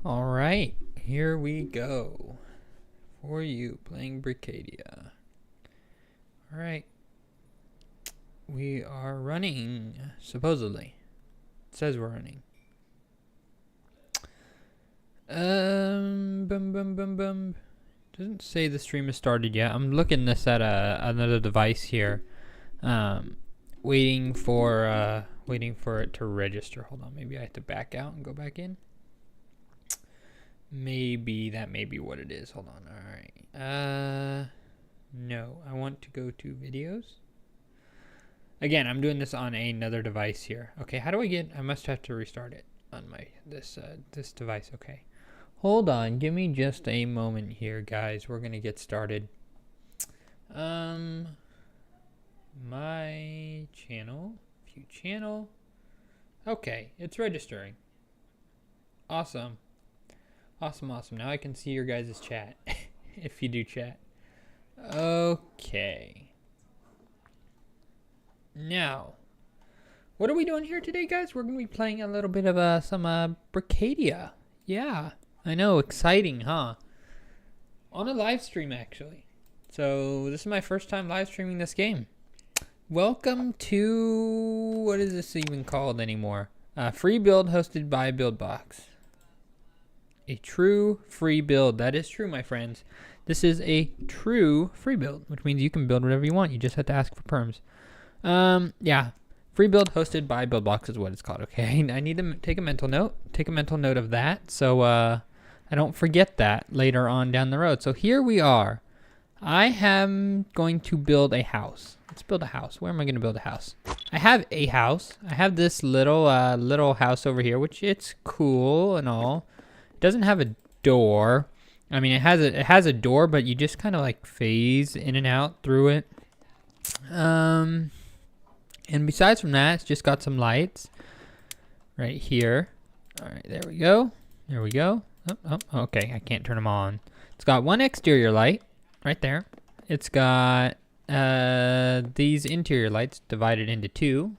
All right, here we go. For you, playing Brickadia. All right. We are running, supposedly. It says we're running. Bum. Doesn't say the stream has started yet. I'm looking this at another device here. Waiting for it to register. Hold on, maybe I have to back out and go back in. Maybe that may be what it is. Hold on. All right. No, I want to go to videos. Again, I'm doing this on another device here. Okay, how do I get? I must have to restart it on my this device. Okay, hold on. Give me just a moment here, guys. We're gonna get started. My channel, view channel. Okay, it's registering. Awesome. Now I can see your guys' chat if you do chat. Okay. Now, what are we doing here today, guys? We're going to be playing a little bit of some Brickadia. Yeah, I know, exciting, huh? On a live stream, actually. So, this is my first time live streaming this game. Welcome to, what is this even called anymore? Free build hosted by Buildbox. A true free build. That is true, my friends. This is a true free build, which means you can build whatever you want. You just have to ask for perms. Yeah. Free build hosted by Buildbox is what it's called, okay? I need to take a mental note. Take a mental note of that so I don't forget that later on down the road. So here we are. I am going to build a house. Let's build a house. Where am I going to build a house? I have a house. I have this little house over here, which it's cool and all. It doesn't have a door. I mean, it has a door, but you just kind of like phase in and out through it. And besides from that, it's just got some lights right here. All right, there we go. There we go. Oh, okay, I can't turn them on. It's got one exterior light right there. It's got these interior lights divided into two.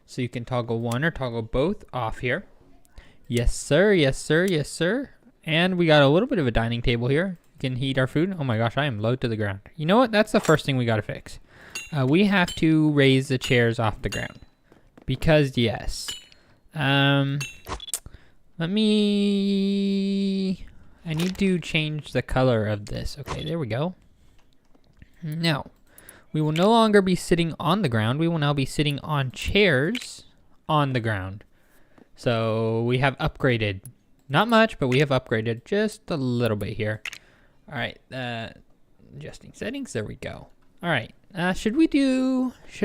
So you can toggle one or toggle both off here. Yes, sir. Yes, sir. Yes, sir. And we got a little bit of a dining table here. You can heat our food. Oh my gosh, I am low to the ground. You know what? That's the first thing we got to fix. We have to raise the chairs off the ground. Because, yes. I need to change the color of this. Okay, there we go. Now, we will no longer be sitting on the ground. We will now be sitting on chairs on the ground. So we have upgraded. Not much, but we have upgraded just a little bit here. All right, adjusting settings. There we go. All right, should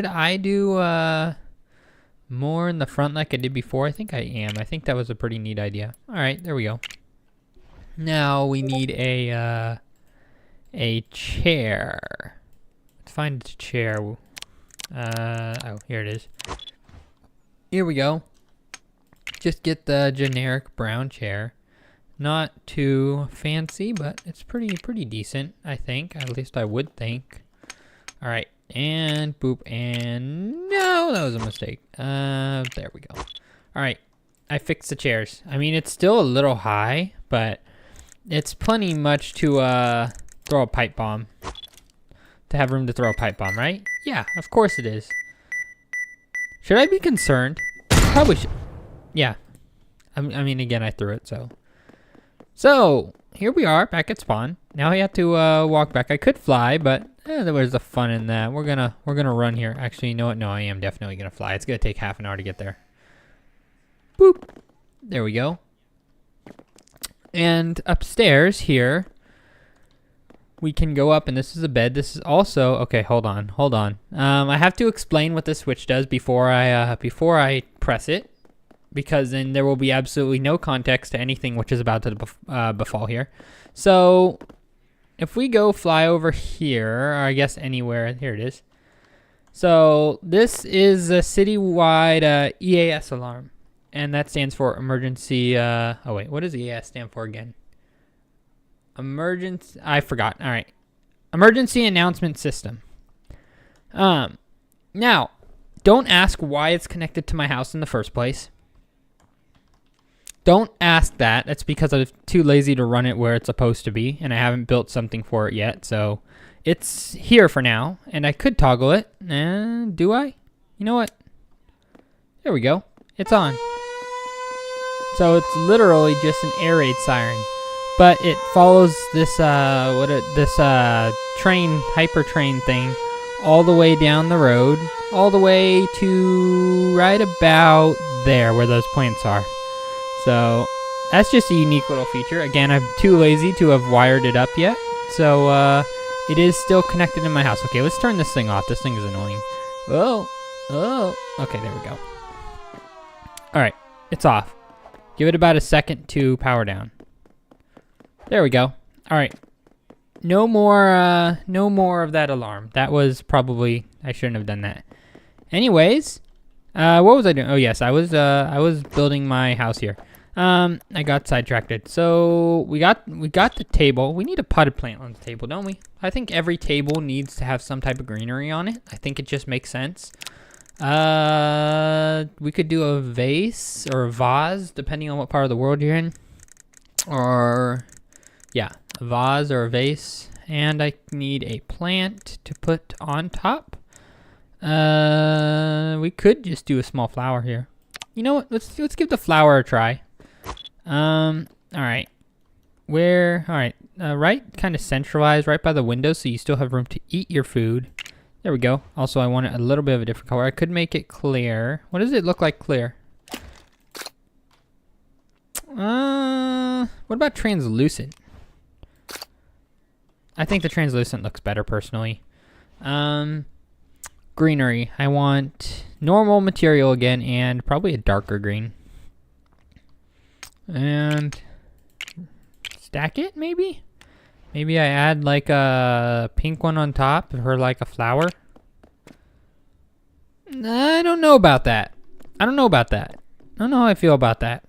I do more in the front like I did before? I think I am. I think that was a pretty neat idea. All right, there we go. Now we need a chair. Let's find the chair. Oh, here it is. Here we go. Just get the generic brown chair. Not too fancy, but it's pretty decent, I think. At least I would think. All right, and boop, and no, that was a mistake. There we go. All right, I fixed the chairs. I mean, it's still a little high, but it's plenty much to throw a pipe bomb. To have room to throw a pipe bomb, right? Yeah, of course it is. Should I be concerned? Probably should. Yeah. I mean, again, I threw it, so. So, here we are, back at spawn. Now I have to walk back. I could fly, but there was the fun in that. We're gonna run here. Actually, you know what? No, I am definitely gonna fly. It's gonna take half an hour to get there. Boop. There we go. And upstairs here, we can go up, and this is a bed. This is also, okay, hold on. I have to explain what this switch does before I press it, because then there will be absolutely no context to anything which is about to befall here. So if we go fly over here, or I guess anywhere, here it is. So this is a citywide EAS alarm, and that stands for emergency, oh wait, what does EAS stand for again? Emergency, I forgot. All right. Emergency announcement system. Now, don't ask why it's connected to my house in the first place. Don't ask that. That's because I'm too lazy to run it where it's supposed to be, and I haven't built something for it yet. So it's here for now, and I could toggle it. Do I? You know what? There we go. It's on. So it's literally just an air raid siren, but it follows this train, hyper train thing, all the way down the road, all the way to right about there where those plants are. So that's just a unique little feature. Again, I'm too lazy to have wired it up yet, so it is still connected in my house. Okay, let's turn this thing off. This thing is annoying. Oh, okay, there we go. All right, it's off. Give it about a second to power down. There we go. All right. No more of that alarm. That was probably, I shouldn't have done that. Anyways, what was I doing? Oh yes, I was building my house here. I got sidetracked. So we got the table. We need a potted plant on the table, don't we? I think every table needs to have some type of greenery on it. I think it just makes sense. We could do a vase or a vase, depending on what part of the world you're in. Or, yeah, a vase or a vase. And I need a plant to put on top. We could just do a small flower here. You know what? Let's give the flower a try. All right. Where? All right. Right, kind of centralized, right by the window, so you still have room to eat your food. There we go. Also, I want it a little bit of a different color. I could make it clear. What does it look like clear? What about translucent? I think the translucent looks better personally. Greenery. I want normal material again and probably a darker green. And stack it maybe? Maybe I add like a pink one on top for like a flower. I don't know about that. I don't know how I feel about that.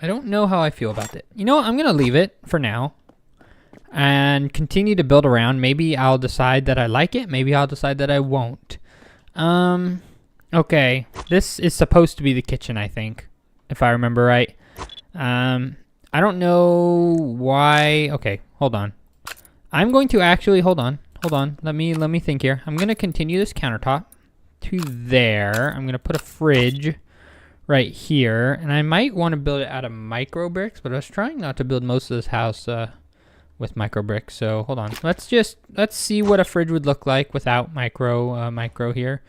I don't know how I feel about it. You know what? I'm going to leave it for now and continue to build around. Maybe I'll decide that I like it. Maybe I'll decide that I won't. Okay. This is supposed to be the kitchen, I think, if I remember right. I don't know why. Okay, hold on. I'm going to actually, hold on. Let me think here. I'm going to continue this countertop to there. I'm going to put a fridge right here. And I might want to build it out of micro bricks, but I was trying not to build most of this house with micro bricks. So hold on. Let's see what a fridge would look like without micro here.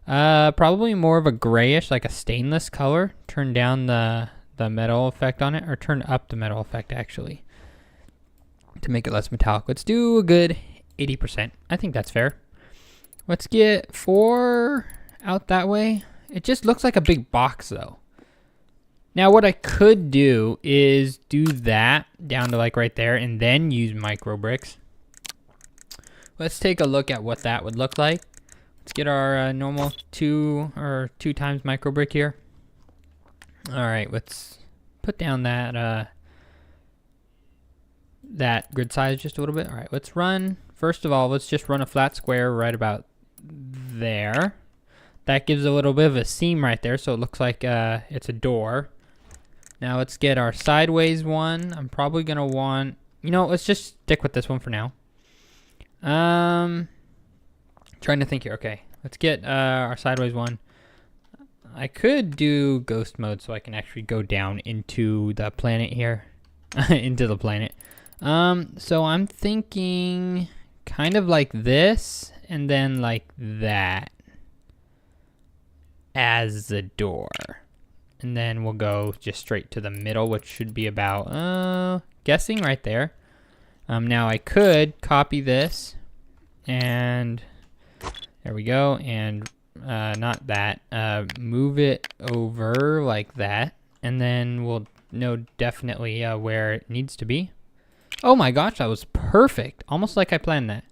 Probably more of a grayish, like a stainless color. Turn down the metal effect on it, or turn up the metal effect actually to make it less metallic. Let's do a good 80%. I think that's fair. Let's get 4 out that way. It just looks like a big box though. Now what I could do is do that down to like right there and then use micro bricks. Let's take a look at what that would look like. Let's get our normal 2 times micro brick here. All right, let's put down that that grid size just a little bit. All right, let's run. First of all, let's just run a flat square right about there. That gives a little bit of a seam right there, so it looks like it's a door. Now let's get our sideways one. I'm probably gonna want, you know, let's just stick with this one for now. Trying to think here. Okay, let's get our sideways one. I could do ghost mode so I can actually go down into the planet here. Into the planet. So I'm thinking kind of like this and then like that as the door. And then we'll go just straight to the middle, which should be about, guessing right there. Now I could copy this and there we go. And not that, move it over like that, and then we'll know definitely where it needs to be. Oh my gosh, that was perfect, almost like I planned that.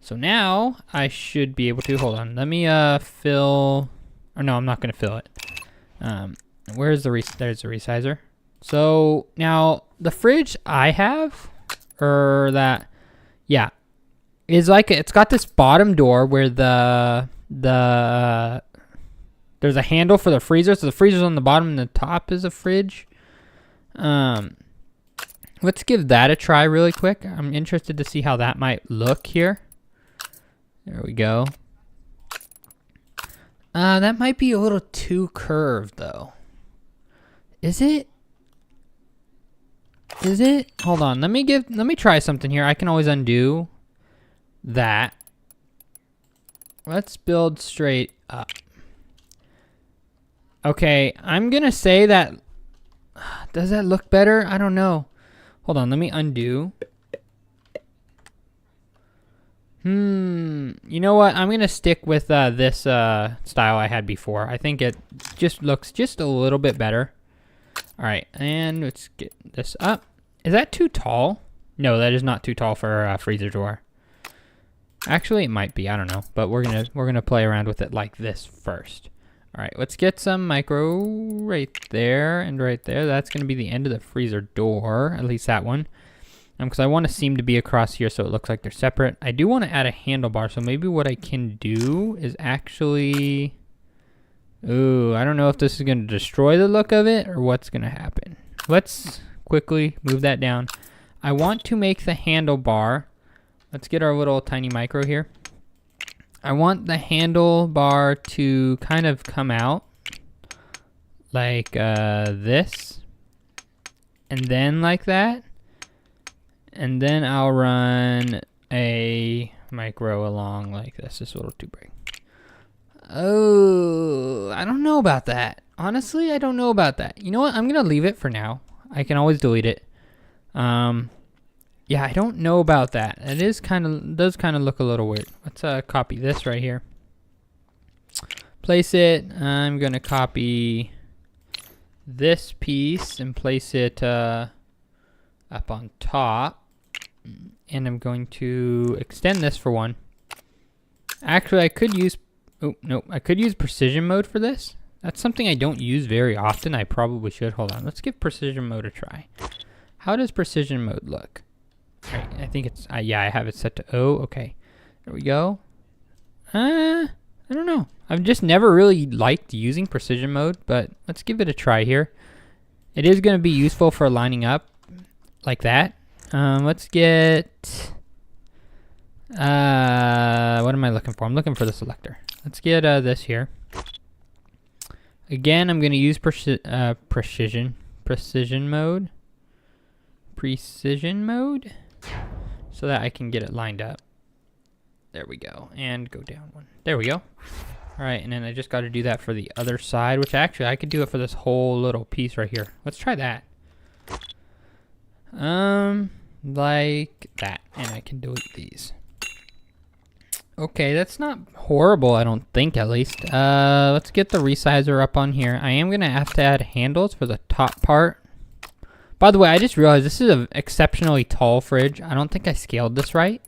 So now I should be able to, hold on, let me fill, or no, I'm not gonna fill it. Where's the there's the resizer. So now the fridge I have, or that, yeah, is like, it's got this bottom door where the There's a handle for the freezer. So the freezer's on the bottom and the top is a fridge. Let's give that a try really quick. I'm interested to see how that might look here. There we go. That might be a little too curved though. Is it? Is it? Hold on. Let me try something here. I can always undo that. Let's build straight up. Okay, I'm gonna say that. Does that look better? I don't know. Hold on, let me undo. You know what? I'm gonna stick with this style I had before. I think it just looks just a little bit better. All right, and let's get this up. Is that too tall? No, that is not too tall for a freezer door. Actually, it might be. I don't know, but we're gonna play around with it like this first. All right, let's get some micro right there and right there. That's gonna be the end of the freezer door, at least that one. Because I want a seam to be across here so it looks like they're separate. I do want to add a handlebar, so maybe what I can do is actually... Ooh, I don't know if this is going to destroy the look of it or what's going to happen. Let's quickly move that down. I want to make the handlebar. Let's get our little tiny micro here. I want the handlebar to kind of come out like this. And then like that. And then I'll run a micro along like this. It's a little too big. Oh, I don't know about that. Honestly, I don't know about that. You know what? I'm going to leave it for now. I can always delete it. Yeah, I don't know about that. It is does kind of look a little weird. Let's copy this right here. Place it. I'm going to copy this piece and place it up on top. And I'm going to extend this for one. Actually, I could use... Oh, no. I could use precision mode for this. That's something I don't use very often. I probably should. Hold on. Let's give precision mode a try. How does precision mode look? All right, I think it's... yeah, I have it set to O. Okay. There we go. I don't know. I've just never really liked using precision mode, but let's give it a try here. It is going to be useful for lining up like that. Let's get, what am I looking for? I'm looking for the selector. Let's get this here. Again, I'm going to use precision mode, so that I can get it lined up. There we go, and go down one. There we go. All right, and then I just got to do that for the other side, which actually I could do it for this whole little piece right here. Let's try that. Like that, and I can delete these. Okay, that's not horrible, I don't think, at least. Let's get the resizer up on here. I am gonna have to add handles for the top part. By the way, I just realized this is an exceptionally tall fridge. I don't think I scaled this right.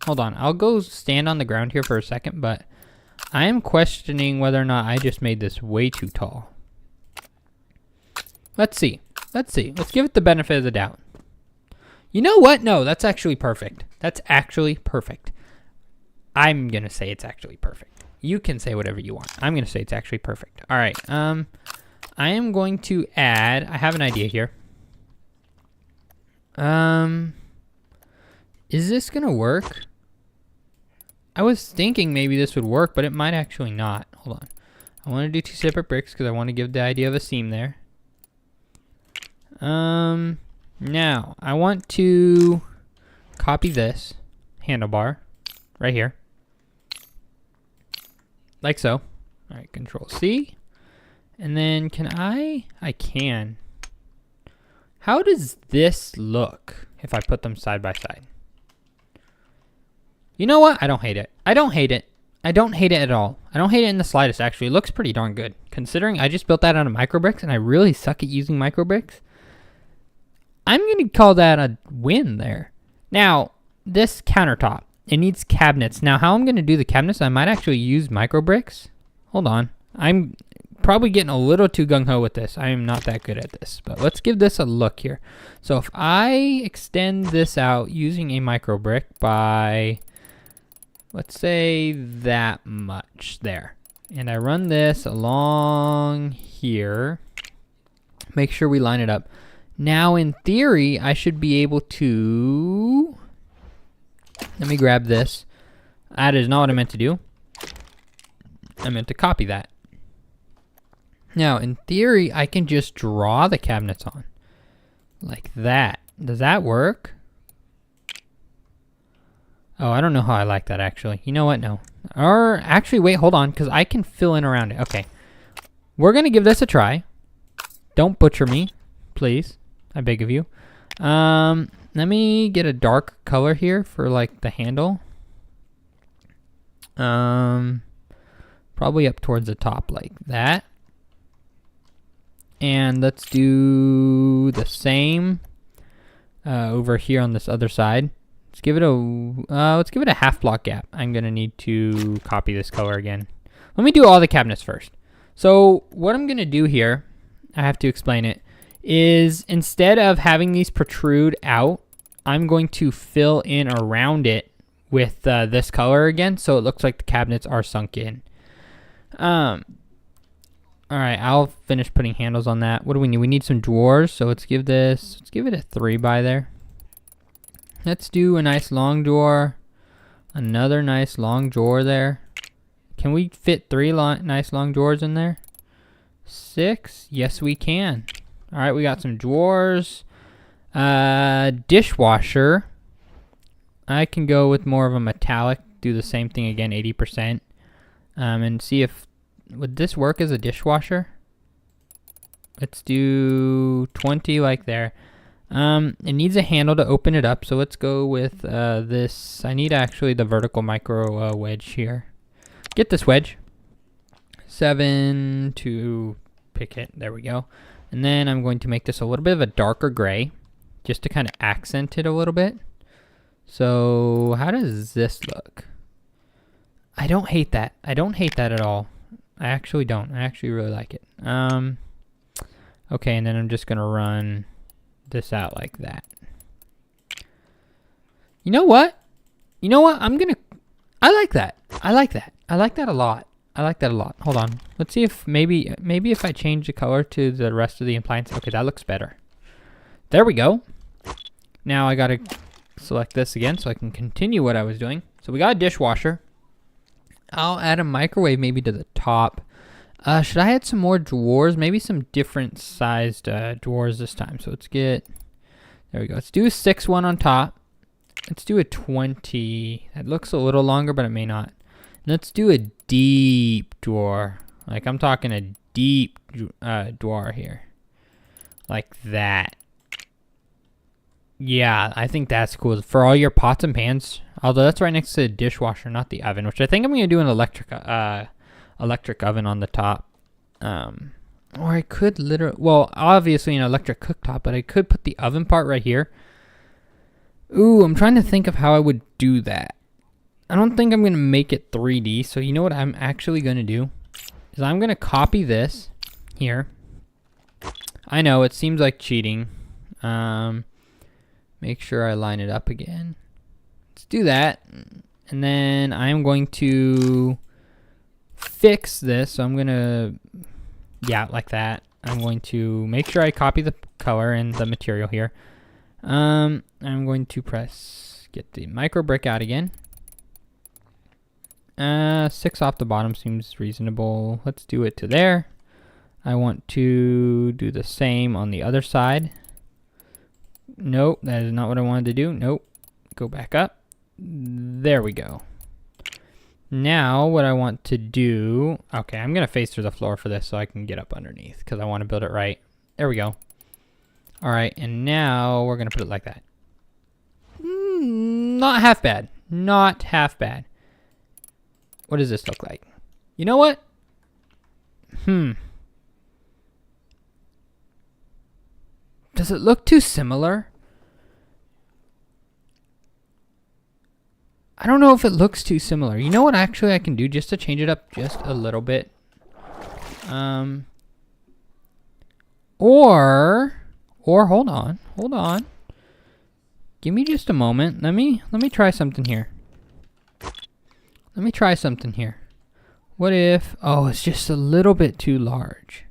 Hold on, I'll go stand on the ground here for a second, but I am questioning whether or not I just made this way too tall. Let's see. Let's give it the benefit of the doubt. You know what? No, that's actually perfect. That's actually perfect. I'm going to say it's actually perfect. You can say whatever you want. I'm going to say it's actually perfect. All right. I am going to add... I have an idea here. Is this going to work? I was thinking maybe this would work, but it might actually not. Hold on. I want to do 2 separate bricks because I want to give the idea of a seam there. Now, I want to copy this handlebar right here. Like so. All right, Control C. And then can I can. How does this look if I put them side by side? You know what? I don't hate it. I don't hate it. I don't hate it at all. I don't hate it in the slightest, actually. It looks pretty darn good. Considering I just built that out of micro bricks and I really suck at using micro bricks. I'm going to call that a win there. Now, this countertop, it needs cabinets. Now, how I'm going to do the cabinets, I might actually use micro bricks. Hold on. I'm probably getting a little too gung-ho with this. I am not that good at this, but let's give this a look here. So if I extend this out using a micro brick by, let's say, that much there. And I run this along here. Make sure we line it up. Now, in theory, I should be able to... Let me grab this. That is not what I meant to do. I meant to copy that. Now, in theory, I can just draw the cabinets on. Like that. Does that work? Oh, I don't know how I like that, actually. You know what? No. Or, actually, wait, hold on, because I can fill in around it. Okay. We're going to give this a try. Don't butcher me, please. I beg of you. Let me get a dark color here for, like, the handle. Probably up towards the top, like that. And let's do the same over here on this other side. Let's give it a half block gap. I'm gonna need to copy this color again. Let me do all the cabinets first. So what I'm gonna do here, I have to explain it, is instead of having these protrude out, I'm going to fill in around it with this color again, so it looks like the cabinets are sunk in. All right, I'll finish putting handles on that. What do we need? We need some drawers, so let's give it a 3 by there. Let's do a nice long drawer. Another nice long drawer there. Can we fit 3 nice long drawers in there? 6? Yes, we can. All right, we got some drawers. Dishwasher. I can go with more of a metallic. Do the same thing again, 80%. And see if, would this work as a dishwasher? Let's do 20 like there. It needs a handle to open it up, so let's go with this. I need actually the vertical micro wedge here. Get this wedge. 7 to pick it. There we go. And then I'm going to make this a little bit of a darker gray, just to kind of accent it a little bit. So how does this look? I don't hate that. I don't hate that at all. I actually don't. I actually really like it. Okay, and then I'm just gonna run this out like that. You know what? You know what? I like that. I like that. I like that a lot. I like that a lot. Hold on. Let's see if maybe if I change the color to the rest of the appliance. Okay, that looks better. There we go. Now I gotta select this again so I can continue what I was doing. So we got a dishwasher. I'll add a microwave maybe to the top. Should I add some more drawers? Maybe some different sized drawers this time. So let's get, there we go. Let's do a 6 one on top. Let's do a 20. That looks a little longer, but it may not. Let's do a deep drawer. Like I'm talking a deep drawer here. Like that. Yeah, I think that's cool. For all your pots and pans, although that's right next to the dishwasher, not the oven, which I think I'm going to do an electric oven on the top. Or I could literally, well, obviously an electric cooktop, but I could put the oven part right here. Ooh, I'm trying to think of how I would do that. I don't think I'm going to make it 3D, so you know what I'm actually going to do? Is I'm going to copy this here. I know, it seems like cheating. Make sure I line it up again. Let's do that. And then I'm going to fix this. So I'm going to, yeah, like that. I'm going to make sure I copy the color and the material here. I'm going to get the micro brick out again. 6 off the bottom seems reasonable. Let's do it to there. I want to do the same on the other side. Nope, that is not what I wanted to do. Nope. Go back up. There we go. Now what I want to do, okay, I'm going to face through the floor for this so I can get up underneath because I want to build it right. There we go. All right, and now we're going to put it like that. Not half bad. Not half bad. What does this look like? You know what? Does it look too similar? I don't know if it looks too similar. You know what actually I can do just to change it up just a little bit? Or hold on. Give me just a moment. Let me try something here. What if, oh, it's just a little bit too large.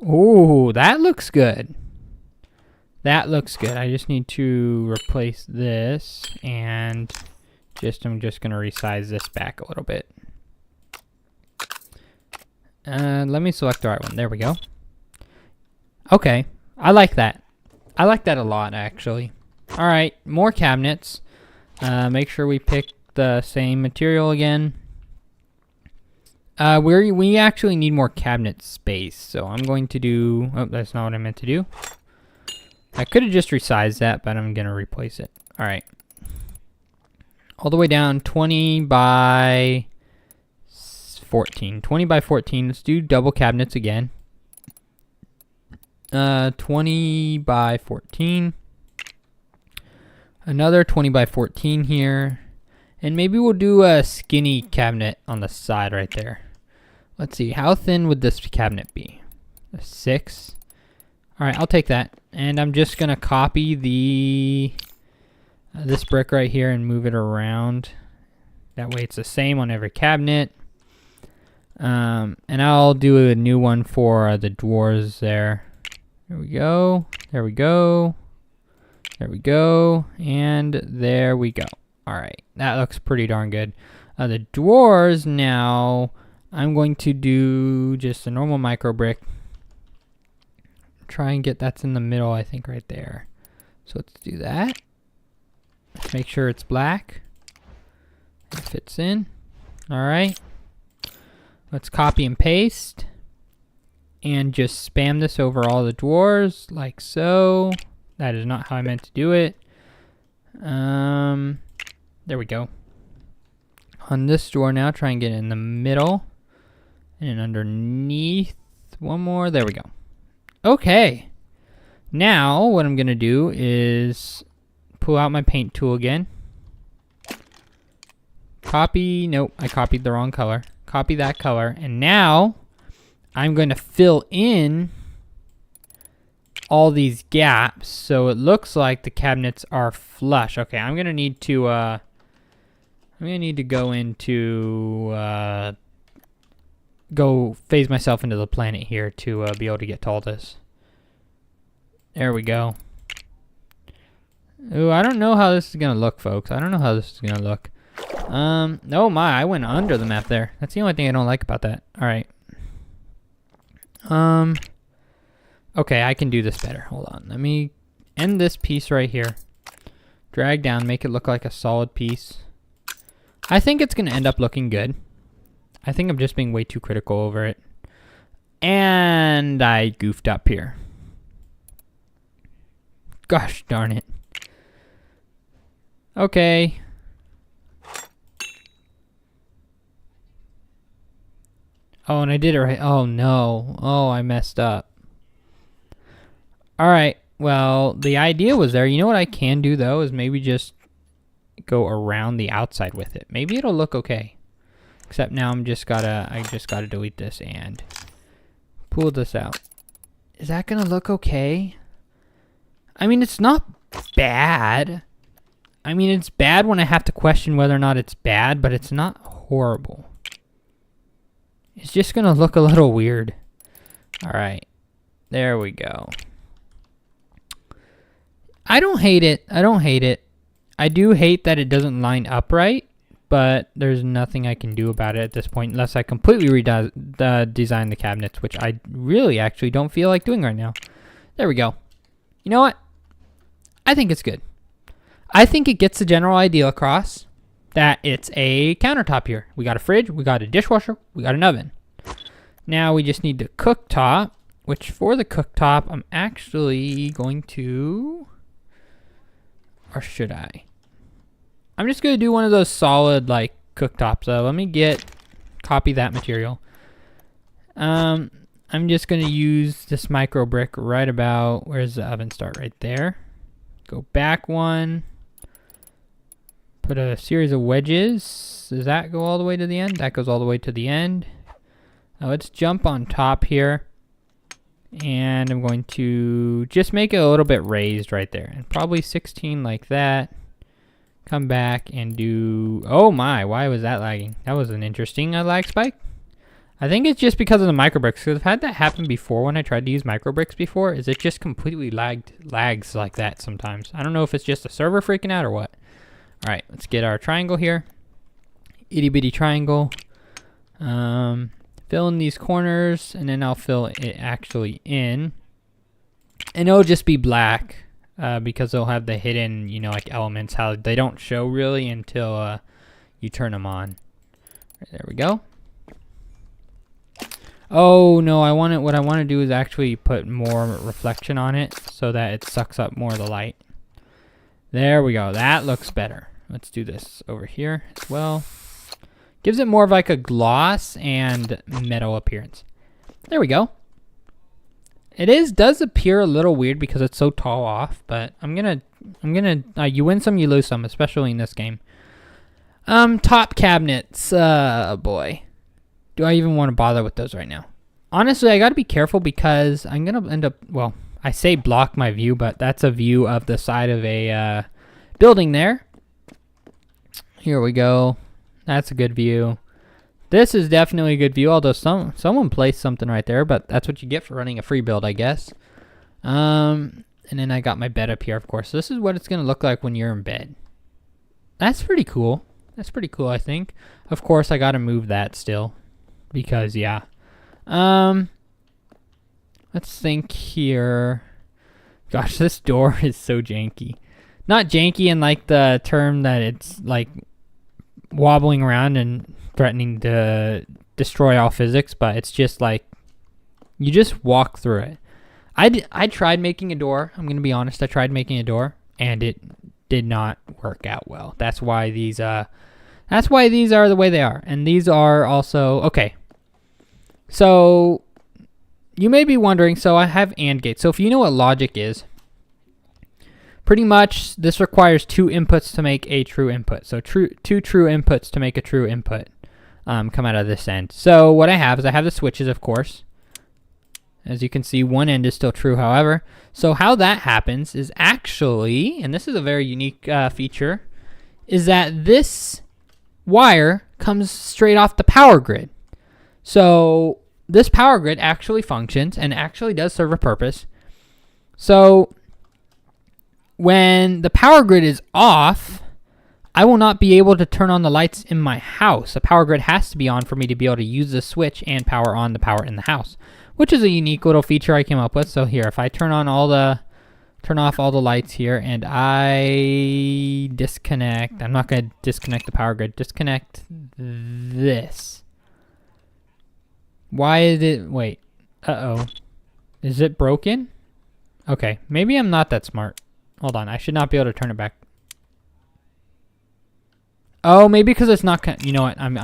Oh, that looks good. That looks good. I just need to replace this and I'm just gonna resize this back a little bit. Let me select the right one. There we go. Okay, I like that. I like that a lot, actually. All right, more cabinets. Make sure we pick the same material again. We actually need more cabinet space, so I'm going to do. Oh, that's not what I meant to do. I could have just resized that, but I'm gonna replace it. All right. All the way down 20 by 14. 20 by 14. Let's do double cabinets again. 20 by 14. Another 20 by 14 here. And maybe we'll do a skinny cabinet on the side right there. Let's see. How thin would this cabinet be? A 6. All right, I'll take that. And I'm just going to copy the this brick right here and move it around. That way it's the same on every cabinet. And I'll do a new one for the drawers there. There we go. There we go. There we go. And there we go. All right. That looks pretty darn good. The drawers now, I'm going to do just a normal micro brick. Try and get that's in the middle, I think, right there. So let's do that. Let's make sure it's black. It fits in. All right. Let's copy and paste. And just spam this over all the drawers like so. That is not how I meant to do it. There we go. On this drawer now, try and get it in the middle. And then underneath. One more. There we go. Okay. Now, what I'm going to do is pull out my paint tool again. Copy. Nope, I copied the wrong color. Copy that color. And now, I'm going to fill in all these gaps so it looks like the cabinets are flush. Okay, I'm going to need to go into go phase myself into the planet here to be able to get to all this. There we go. Ooh, I don't know how this is gonna look, folks. I don't know how this is gonna look. Oh my, I went under the map there. That's the only thing I don't like about that. All right. Okay, I can do this better. Hold on. Let me end this piece right here. Drag down, make it look like a solid piece. I think it's gonna end up looking good. I think I'm just being way too critical over it. And I goofed up here. Gosh darn it. Okay. Oh, and I did it right. Oh no. Oh, I messed up. Alright. Well, the idea was there. You know what I can do though is maybe just go around the outside with it. Maybe it'll look okay. Except now I just gotta delete this and pull this out. Is that gonna look okay? I mean, it's not bad. I mean, it's bad when I have to question whether or not it's bad, but it's not horrible. It's just gonna look a little weird. Alright. There we go. I don't hate it. I don't hate it. I do hate that it doesn't line up right. But there's nothing I can do about it at this point unless I completely redesign the cabinets, which I really actually don't feel like doing right now. There we go. You know what? I think it's good. I think it gets the general idea across that it's a countertop here. We got a fridge, we got a dishwasher, we got an oven. Now we just need the cooktop, which for the cooktop, I'm actually going to... Or should I? I'm just going to do one of those solid, like, cooktops. Let me copy that material. I'm just going to use this micro brick right about, where's the oven start? Right there. Go back one. Put a series of wedges. Does that go all the way to the end? That goes all the way to the end. Now let's jump on top here. And I'm going to just make it a little bit raised right there. And probably 16 like that. Come back and do... Oh my, why was that lagging? That was an interesting lag spike. I think it's just because of the microbricks. Because I've had that happen before when I tried to use microbricks before. Is it just completely lags like that sometimes. I don't know if it's just the server freaking out or what. Alright, let's get our triangle here. Itty bitty triangle. Fill in these corners, and then I'll fill it actually in. And it'll just be black, because they'll have the hidden, you know, like elements, how they don't show really until you turn them on. There we go. Oh no, what I want to do is actually put more reflection on it so that it sucks up more of the light. There we go, that looks better. Let's do this over here as well. Gives it more of like a gloss and metal appearance. There we go. It does appear a little weird because it's so tall off, but I'm gonna you win some, you lose some, especially in this game. Top cabinets, boy. Do I even want to bother with those right now? Honestly, I gotta be careful because I'm gonna end up, well, I say block my view, but that's a view of the side of a building there. Here we go. That's a good view. This is definitely a good view, although someone placed something right there, but that's what you get for running a free build, I guess. And then I got my bed up here, of course. So this is what it's going to look like when you're in bed. That's pretty cool. That's pretty cool, I think. Of course, I got to move that still because, yeah. Let's think here. Gosh, this door is so janky. Not janky in like the term that it's like wobbling around and threatening to destroy all physics, but it's just like you just walk through it. I tried making a door. I'm gonna be honest. I tried making a door, and it did not work out well. That's why these are the way they are. And these are also okay. So you may be wondering. So I have AND gates. So if you know what logic is, pretty much, this requires 2 inputs to make a true input. So 2 true inputs to make a true input come out of this end. So what I have is I have the switches, of course. As you can see, one end is still true, however. So how that happens is actually, and this is a very unique feature, is that this wire comes straight off the power grid. So this power grid actually functions and actually does serve a purpose. So when the power grid is off, I will not be able to turn on the lights in my house. The power grid has to be on for me to be able to use the switch and power on the power in the house, which is a unique little feature I came up with. So here, if I turn off all the lights here and I disconnect, I'm not going to disconnect the power grid, disconnect this. Why is it, wait, uh-oh. Is it broken? Okay, maybe I'm not that smart. Hold on, I should not be able to turn it back. Oh, maybe because it's not, you know what, I'm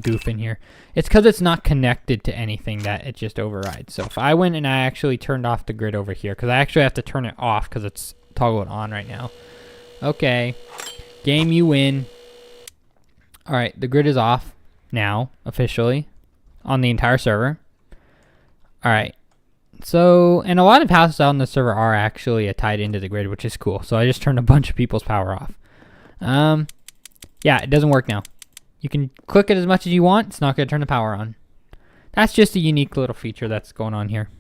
goofing here. It's because it's not connected to anything that it just overrides. So if I went and I actually turned off the grid over here, because I actually have to turn it off because it's toggled on right now. Okay, game, you win. All right, the grid is off now, officially, on the entire server. All right. So, and a lot of houses out on the server are actually tied into the grid, which is cool. So I just turned a bunch of people's power off. Yeah, it doesn't work now. You can click it as much as you want. It's not going to turn the power on. That's just a unique little feature that's going on here.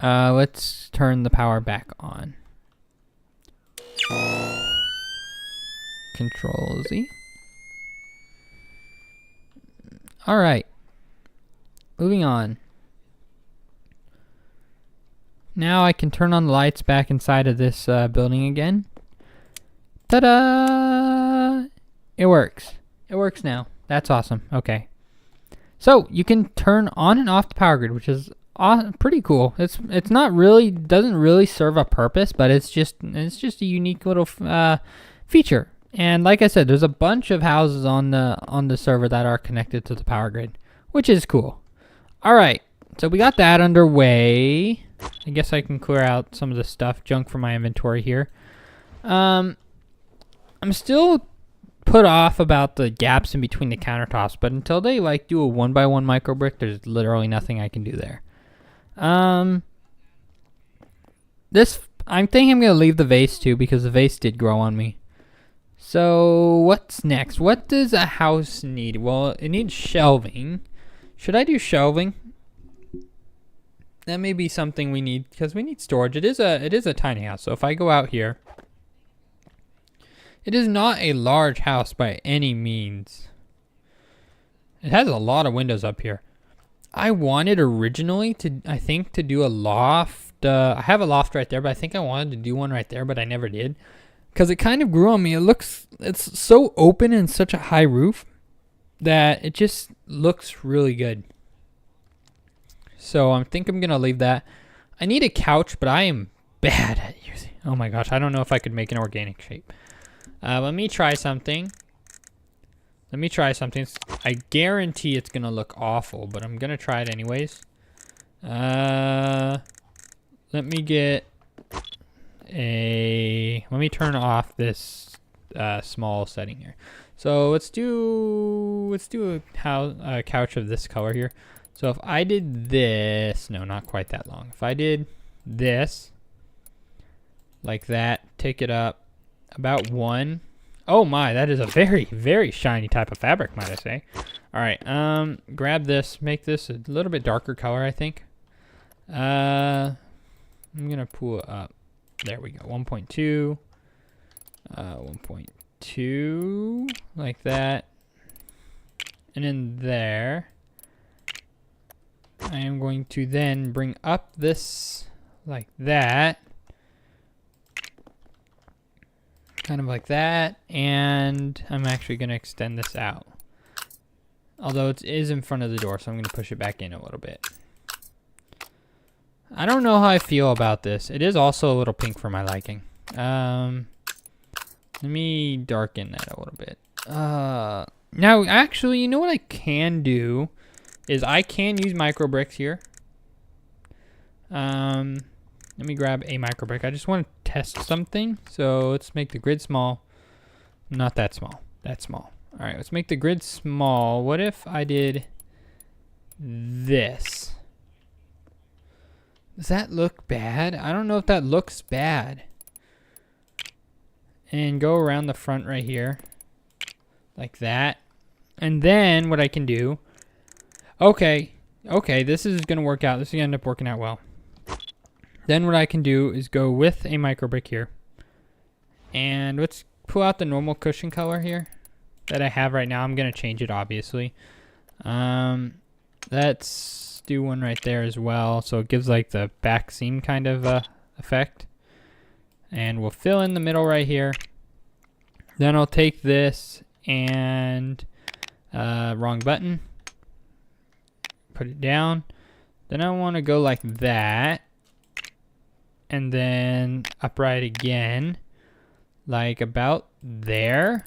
Let's turn the power back on. Control Z. All right. Moving on. Now I can turn on the lights back inside of this building again. Ta-da! It works. It works now. That's awesome. Okay. So you can turn on and off the power grid, which is pretty cool. It's not really, doesn't really serve a purpose, but it's just a unique little feature. And like I said, there's a bunch of houses on the server that are connected to the power grid, which is cool. All right. So we got that underway. I guess I can clear out some of the stuff, junk from my inventory here. I'm still put off about the gaps in between the countertops, but until they like do a 1x1 micro brick, there's literally nothing I can do there. This, I'm thinking I'm going to leave the vase too because the vase did grow on me. So what's next? What does a house need? Well, it needs shelving. Should I do shelving? That may be something we need because we need storage. It is a tiny house. So if I go out here, it is not a large house by any means. It has a lot of windows up here. I wanted originally to, I think, to do a loft. I have a loft right there, but I think I wanted to do one right there, but I never did. Because it kind of grew on me. It's so open and such a high roof that it just looks really good. So I think I'm going to leave that. I need a couch, but I am bad at using. Oh my gosh, I don't know if I could make an organic shape. Let me try something. I guarantee it's going to look awful, but I'm going to try it anyways. Let me turn off this small setting here. So let's do a couch of this color here. So if I did this, no, not quite that long. If I did this, like that, take it up about 1. Oh my, that is a very, very shiny type of fabric, might I say. All right, grab this, make this a little bit darker color, I think. I'm gonna pull it up. There we go, 1.2, 1.2, like that. And in there, I am going to then bring up this like that. Kind of like that, and I'm actually going to extend this out. Although it is in front of the door, so I'm going to push it back in a little bit. I don't know how I feel about this. It is also a little pink for my liking. Let me darken that a little bit. Now, actually, you know what I can do is I can use micro bricks here. Let me grab a micro brick. I just want to test something. So let's make the grid small. Not that small. That small. All right, let's make the grid small. What if I did this? Does that look bad? I don't know if that looks bad. And go around the front right here. Like that. And then what I can do. Okay, this is going to work out. This is going to end up working out well. Then what I can do is go with a micro brick here. And let's pull out the normal cushion color here that I have right now. I'm going to change it, obviously. Let's do one right there as well. So it gives like the back seam kind of effect. And we'll fill in the middle right here. Then I'll take this and wrong button. Put it down. Then I want to go like that. And then upright again, like about there.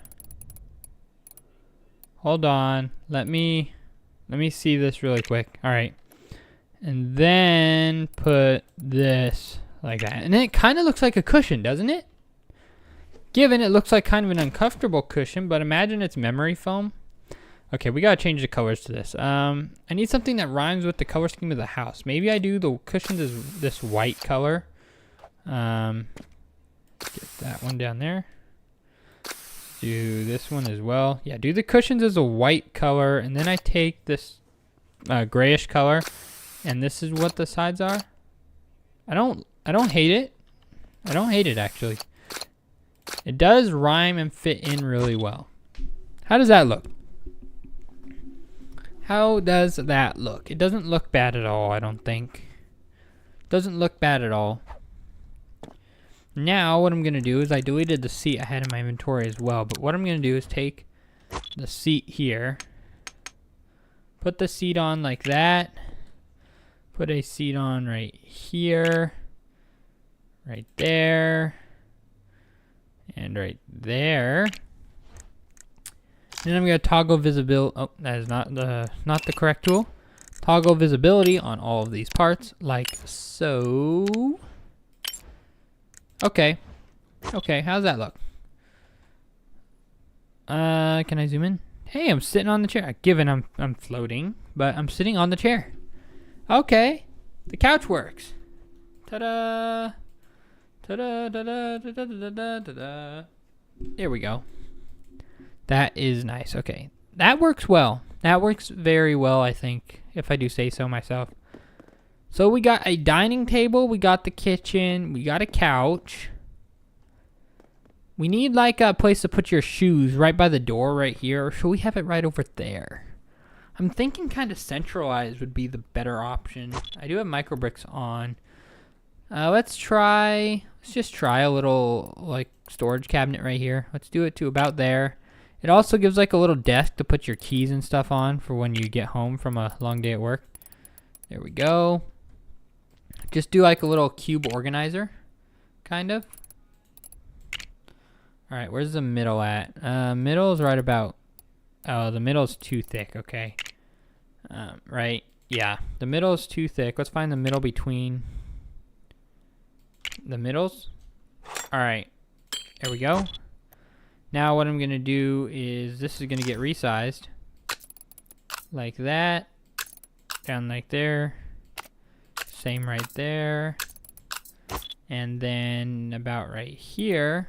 Hold on, let me see this really quick. All right, and then put this like that, and then it kind of looks like a cushion, doesn't it? Given it looks like kind of an uncomfortable cushion, but imagine it's memory foam. Okay, we gotta change the colors to this. I need something that rhymes with the color scheme of the house. Maybe I do the cushions as this white color. Get that one down there. Do this one as well. Yeah, do the cushions as a white color, and then I take this grayish color, and this is what the sides are. I don't hate it. I don't hate it, actually. It does rhyme and fit in really well. How does that look? How does that look? It doesn't look bad at all, I don't think. Doesn't look bad at all. Now, what I'm going to do is I deleted the seat I had in my inventory as well. But what I'm going to do is take the seat here. Put the seat on like that. Put a seat on right here. Right there. And right there. Then I'm going to toggle visibility. Oh, that is not the correct tool. Toggle visibility on all of these parts like so. Okay, how's that look? Can I zoom in? Hey, I'm sitting on the chair. Given I'm floating, but I'm sitting on the chair. Okay, The couch works. Ta-da! Ta-da, da-da, da-da, da-da, da-da. There we go. That is nice. Okay. That works well. That works very well, I think, if I do say so myself. So we got a dining table. We got the kitchen. We got a couch. We need like a place to put your shoes right by the door right here. Or should we have it right over there? I'm thinking kind of centralized would be the better option. I do have micro bricks on. Let's just try a little like storage cabinet right here. Let's do it to about there. It also gives like a little desk to put your keys and stuff on for when you get home from a long day at work. There we go. Just do like a little cube organizer, kind of. All right, where's the middle at? Middle is right about, oh, the middle is too thick, okay. Right, yeah, the middle is too thick. Let's find the middle between the middles. All right, there we go. Now what I'm gonna do is this is gonna get resized like that, down like there, same right there, and then about right here.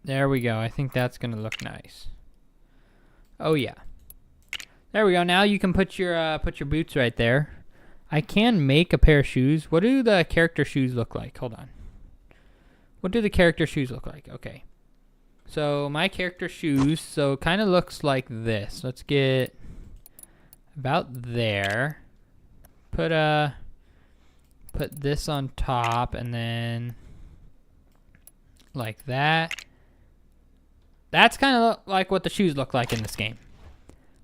There we go. I think that's gonna look nice. Oh yeah, there we go. Now you can put your boots right there. I can make a pair of shoes. What do the character shoes look like? Hold on. What do the character shoes look like? Okay. So my character shoes, so it kind of looks like this. Let's get about there. Put this on top and then like that. That's kind of like what the shoes look like in this game.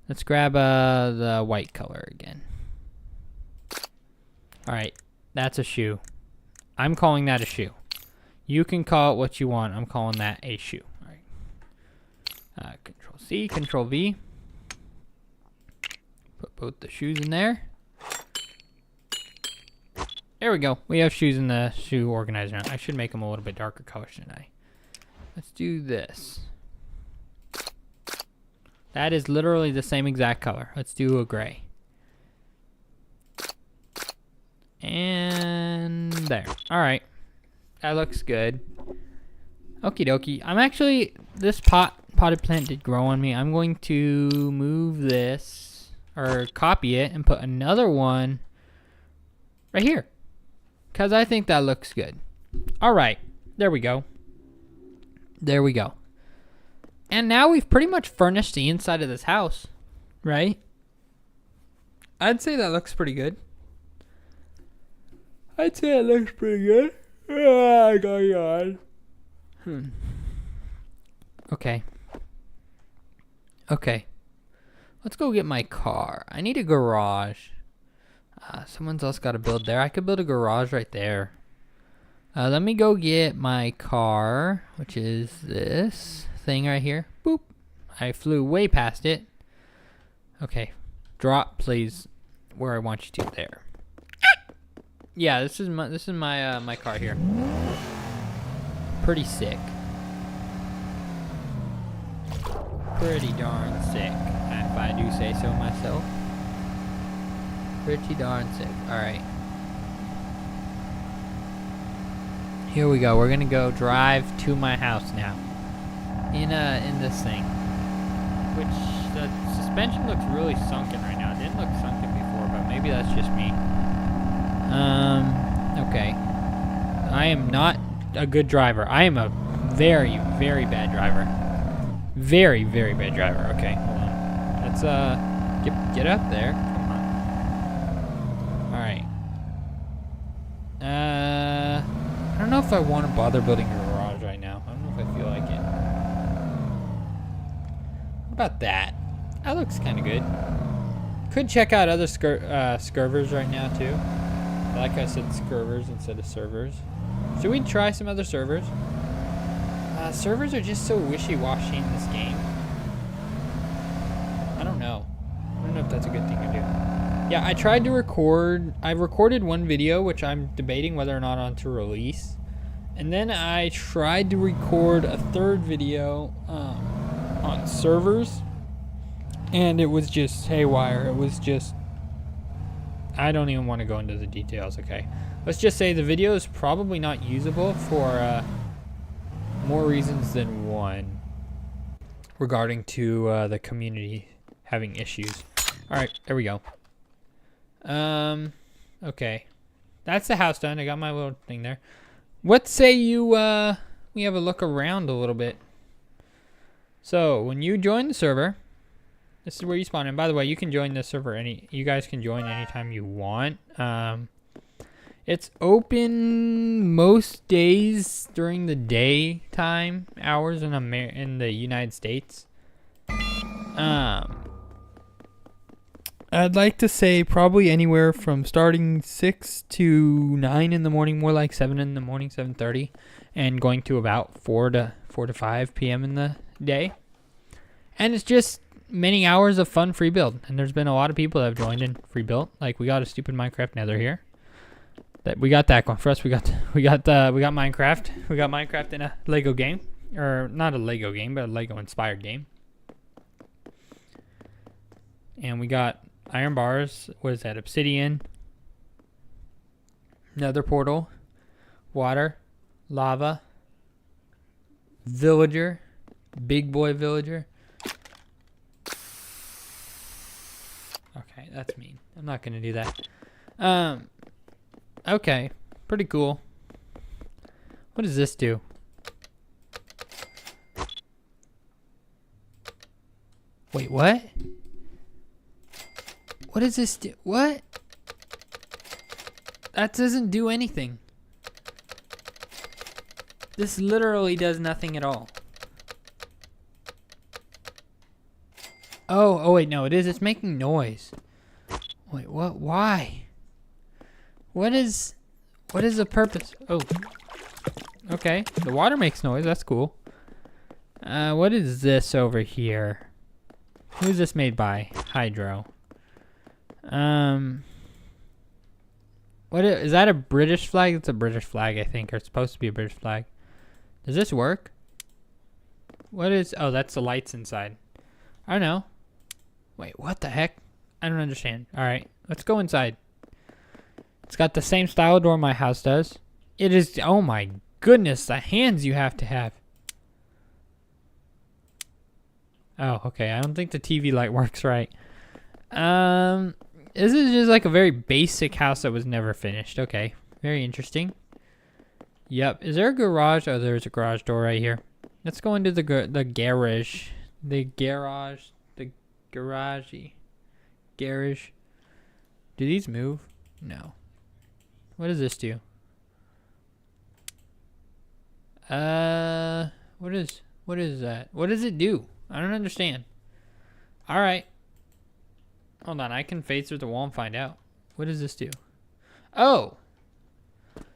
Let's grab the white color again. All right, that's a shoe. I'm calling that a shoe. You can call it what you want. I'm calling that a shoe. All right. Control C, Control V. Put both the shoes in there. There we go. We have shoes in the shoe organizer. I should make them a little bit darker color, shouldn't I? Let's do this. That is literally the same exact color. Let's do a gray. And there. All right. That looks good. Okie dokie. I'm actually, this potted plant did grow on me. I'm going to move this or copy it and put another one right here, because I think that looks good. All right. There we go. There we go. And now we've pretty much furnished the inside of this house, right? I'd say that looks pretty good. I'd say it looks pretty good. I got yawn. Okay. Okay. Let's go get my car. I need a garage. Someone's else got to build there. I could build a garage right there. Let me go get my car, which is this thing right here. Boop. I flew way past it. Okay. Drop, please, where I want you to. There. Yeah, this is my my car here. Pretty sick. Pretty darn sick, if I do say so myself. Pretty darn sick. All right. Here we go. We're gonna go drive to my house now. In this thing, which the suspension looks really sunken right now. It didn't look sunken before, but maybe that's just me. Okay. I am not a good driver. I am a very, very bad driver. Very, very bad driver. Okay, hold on. Let's get up there. Come on. All right. I don't know if I want to bother building a garage right now. I don't know if I feel like it. How about that? That looks kind of good. Could check out other servers right now too. Like I said, servers instead of servers. Should we try some other servers? Servers are just so wishy-washy in this game. I don't know. I don't know if that's a good thing to do. Yeah, I tried to record. I recorded one video, which I'm debating whether or not on to release. And then I tried to record a third video on servers. And it was just haywire. It was just I don't even want to go into the details, okay? Let's just say the video is probably not usable for more reasons than one regarding to the community having issues. Alright, there we go. Okay. That's the house done. I got my little thing there. What say you, we have a look around a little bit. So, when you join the server, this is where you spawn in. By the way, you can join the server you guys can join anytime you want. It's open most days during the daytime hours in the United States. I'd like to say probably anywhere from starting 6 to 9 in the morning, more like 7 in the morning, 7:30, and going to about 4 to 5 p.m. in the day. And it's just many hours of fun free build. And there's been a lot of people that have joined in free build. Like we got a stupid Minecraft Nether here. We got that going for us. We got Minecraft. We got Minecraft in a Lego game, or not a Lego game, but a Lego inspired game. And we got iron bars. What is that? Obsidian. Nether portal. Water. Lava. Villager. Big boy villager. Okay, that's mean. I'm not gonna do that. Okay, pretty cool. What does this do? Wait, what? What does this do? What? That doesn't do anything. This literally does nothing at all. Oh wait, no, it is. It's making noise. Wait, what? Why? What is the purpose? Oh. Okay, the water makes noise. That's cool. What is this over here? Who's this made by? Hydro. What is that, a British flag? It's a British flag, I think, or it's supposed to be a British flag. Does this work? What is, oh, that's the lights inside. I don't know. Wait, what the heck? I don't understand. Alright, let's go inside. It's got the same style door my house does. It is, oh my goodness, the hands you have to have. Oh, okay, I don't think the TV light works right. This is just like a very basic house that was never finished. Okay, very interesting. Yep, is there a garage? Oh, there's a garage door right here. Let's go into the garage. The garage. Garage. Do these move? No. What does this do? What is that? What does it do? I don't understand. Alright. Hold on, I can fade through the wall and find out. What does this do? Oh!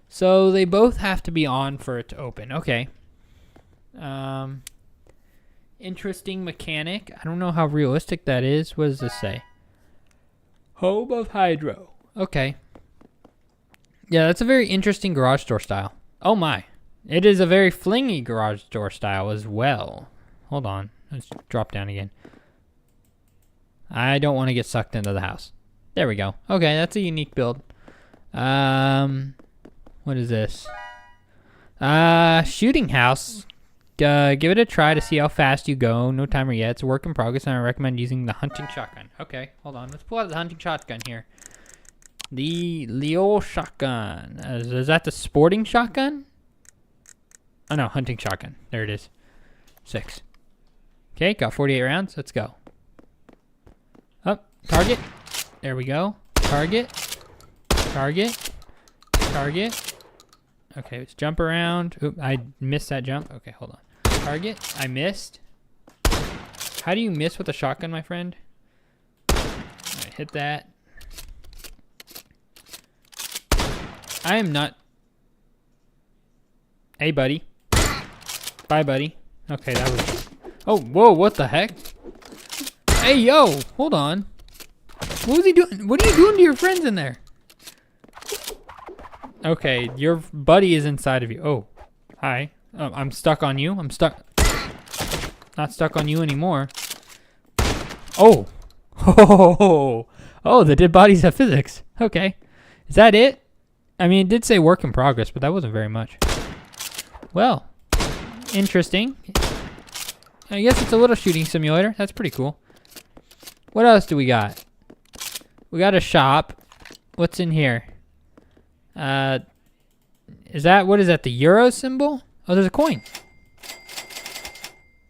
So they both have to be on for it to open. Okay. Interesting mechanic. I don't know how realistic that is. What does this say? Home of Hydro. Okay. Yeah, that's a very interesting garage door style. Oh my. It is a very flingy garage door style as well. Hold on. Let's drop down again. I don't want to get sucked into the house. There we go. Okay, that's a unique build. What is this? Shooting house. Give it a try to see how fast you go. No timer yet. It's a work in progress, and I recommend using the hunting shotgun. Okay, hold on. Let's pull out the hunting shotgun here. The Leo shotgun. Is that the sporting shotgun? Oh no, hunting shotgun. There it is. 6. Okay, got 48 rounds. Let's go. Up, target. There we go. Target. Target. Target. Okay, let's jump around. Oop, I missed that jump. Okay, hold on. Target. I missed. How do you miss with a shotgun, my friend? Alright, hit that. I am not. Hey, buddy. Bye, buddy. Okay, that was. Oh, whoa, what the heck? Hey, yo, hold on. What was he doing? What are you doing to your friends in there? Okay, your buddy is inside of you. Oh, hi. I'm stuck on you. I'm stuck. Not stuck on you anymore. Oh. Oh. Oh, the dead bodies have physics. Okay. Is that it? I mean, it did say work in progress, but that wasn't very much. Well, interesting. I guess it's a little shooting simulator. That's pretty cool. What else do we got? We got a shop. What's in here? What is that, the euro symbol? Oh, there's a coin.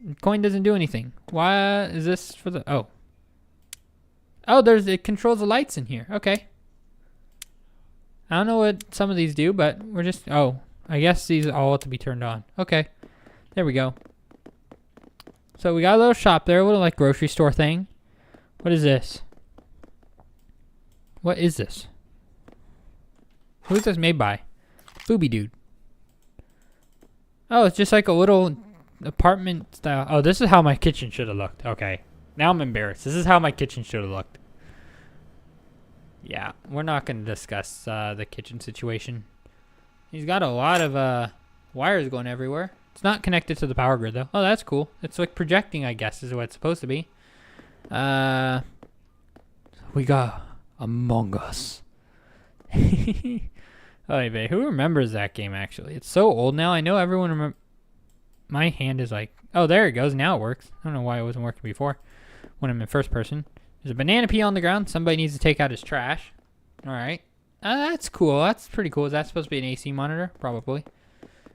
The coin doesn't do anything. Why is this for the, oh. Oh, it controls the lights in here. Okay. I don't know what some of these do, but we're just, oh, I guess these all have to be turned on. Okay. There we go. So we got a little shop there, a little like grocery store thing. What is this? What is this? Who's this made by? Booby Dude. Oh, it's just like a little apartment style. Oh, this is how my kitchen should have looked. Okay. Now I'm embarrassed. This is how my kitchen should have looked. Yeah, we're not going to discuss the kitchen situation. He's got a lot of wires going everywhere. It's not connected to the power grid, though. Oh, that's cool. It's like projecting, I guess, is what it's supposed to be. We got Among Us. Oh, wait, who remembers that game, actually? It's so old now. I know everyone remembers. My hand is like, oh, there it goes. Now it works. I don't know why it wasn't working before when I'm in first person. There's a banana peel on the ground. Somebody needs to take out his trash. All right. That's cool. That's pretty cool. Is that supposed to be an AC monitor? Probably.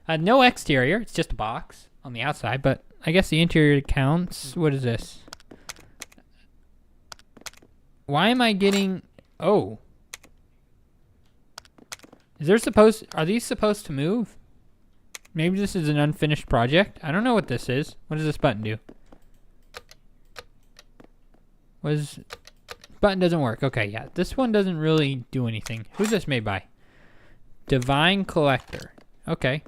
No exterior. It's just a box on the outside, but I guess the interior counts. What is this? Why am I getting... Oh. Are these supposed to move? Maybe this is an unfinished project. I don't know what this is. What does this button do? Button doesn't work. Okay, yeah. This one doesn't really do anything. Who's this made by? Divine Collector. Okay.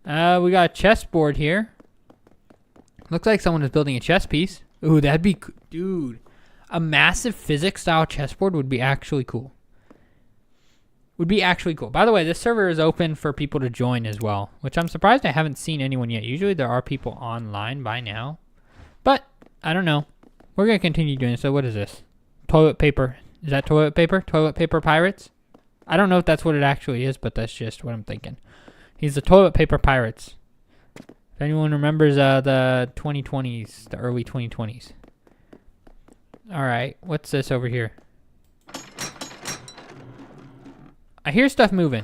We got a chessboard here. Looks like someone is building a chess piece. Ooh, that'd be... Dude. A massive physics-style chessboard would be actually cool. Would be actually cool. By the way, this server is open for people to join as well, which I'm surprised I haven't seen anyone yet. Usually there are people online by now. But, I don't know. We're going to continue doing it. So what is this? Toilet paper. Is that toilet paper? Toilet paper pirates? I don't know if that's what it actually is, but that's just what I'm thinking. He's the toilet paper pirates. If anyone remembers the 2020s, the early 2020s. Alright, what's this over here? I hear stuff moving.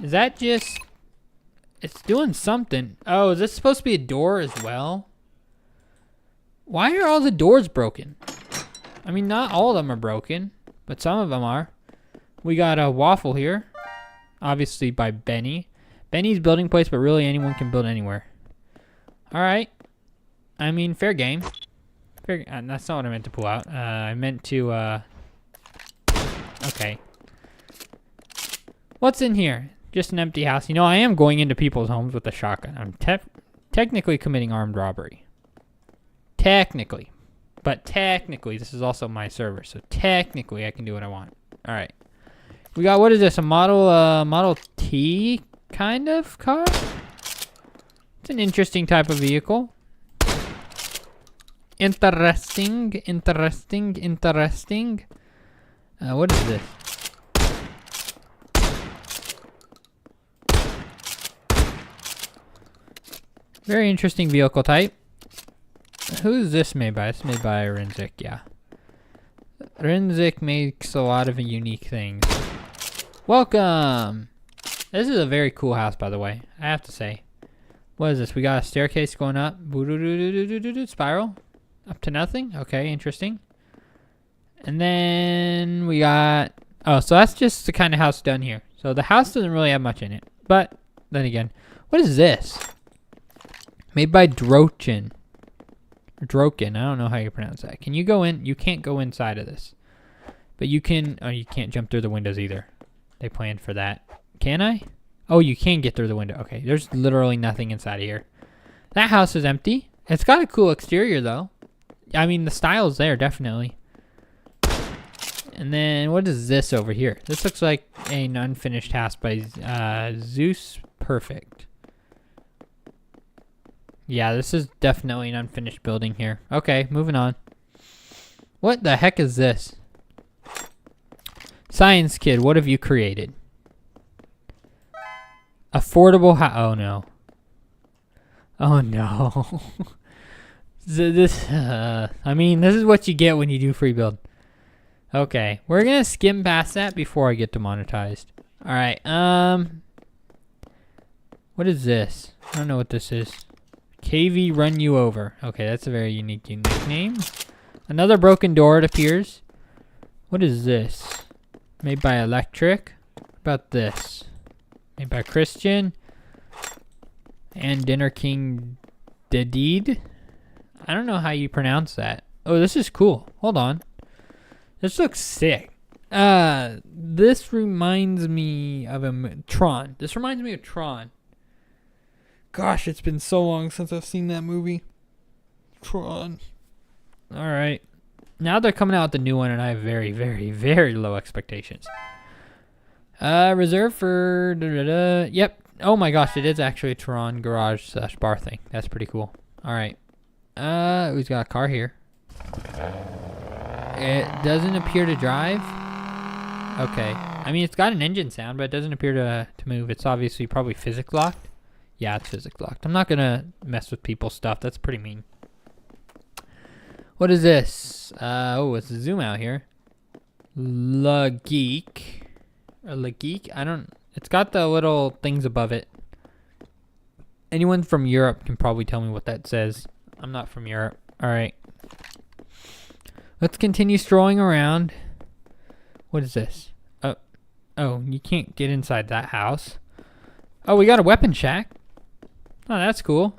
Is that just... It's doing something. Oh, is this supposed to be a door as well? Why are all the doors broken? I mean, not all of them are broken, but some of them are. We got a waffle here. Obviously by Benny. Benny's building place, but really anyone can build anywhere. Alright. I mean, fair game. That's not what I meant to pull out. I meant to, okay. What's in here? Just an empty house. You know, I am going into people's homes with a shotgun. I'm technically committing armed robbery. Technically. But technically, this is also my server. So technically, I can do what I want. Alright. We got, what is this? A Model T kind of car? It's an interesting type of vehicle. Interesting. What is this? Very interesting vehicle type. Who's this made by? It's made by Renzik, yeah. Renzik makes a lot of unique things. Welcome! This is a very cool house, by the way. I have to say. What is this? We got a staircase going up. Spiral. Up to nothing. Okay, interesting. And then we got... Oh, so that's just the kind of house done here. So the house doesn't really have much in it. But, then again, what is this? Made by Drochen. Droken. I don't know how you pronounce that. Can you go in? You can't go inside of this. But you can... Oh, you can't jump through the windows either. They planned for that. Can I? Oh, you can get through the window. Okay, there's literally nothing inside of here. That house is empty. It's got a cool exterior, though. I mean, the style's there, definitely. And then, what is this over here? This looks like an unfinished house by Zeus Perfect. Yeah, this is definitely an unfinished building here. Okay, moving on. What the heck is this? Science kid, what have you created? Affordable house. Oh no. Oh no. I mean, this is what you get when you do free build. Okay, we're gonna skim past that before I get demonetized. All right. What is this? I don't know what this is. KV run you over. Okay, that's a very unique name. Another broken door, it appears. What is this? Made by Electric. What about this? Made by Christian. And Dinner King Dedede. I don't know how you pronounce that. Oh, this is cool. Hold on. This looks sick. This reminds me of Tron. This reminds me of Tron. Gosh, it's been so long since I've seen that movie. Tron. Alright. Now they're coming out with the new one, and I have very, very, very low expectations. Reserved for... Yep. Oh my gosh, it is actually a Tron garage / bar thing. That's pretty cool. Alright. Who's got a car here? It doesn't appear to drive. Okay. I mean, it's got an engine sound, but it doesn't appear to move. It's obviously probably physics locked. Yeah, it's physics locked. I'm not going to mess with people's stuff. That's pretty mean. What is this? Oh, it's a zoom out here. La Geek. Or La Geek? I don't... It's got the little things above it. Anyone from Europe can probably tell me what that says. I'm not from Europe. Alright. Let's continue strolling around. What is this? Oh, you can't get inside that house. Oh, we got a weapon shack. Oh, that's cool.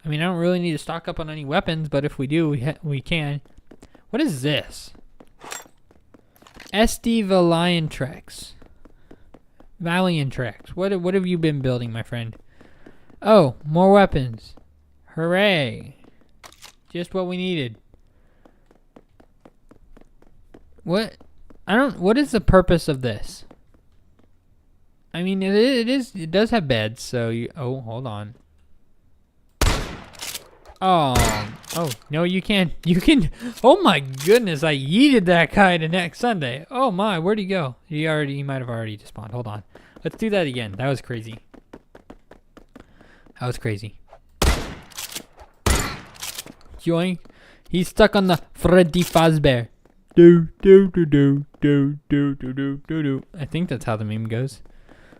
I mean, I don't really need to stock up on any weapons, but if we do, we can. What is this? SD Valiantrex. Valiantrex. What have you been building, my friend? Oh, more weapons. Hooray. Just what we needed. What is the purpose of this? I mean, it does have beds, so oh, hold on. Oh, no, you can, oh my goodness, I yeeted that guy to next Sunday. Oh my, where'd he go? He might have already despawned. Hold on. Let's do that again. That was crazy. Join. He's stuck on the Freddy Fazbear. Do. I think that's how the meme goes.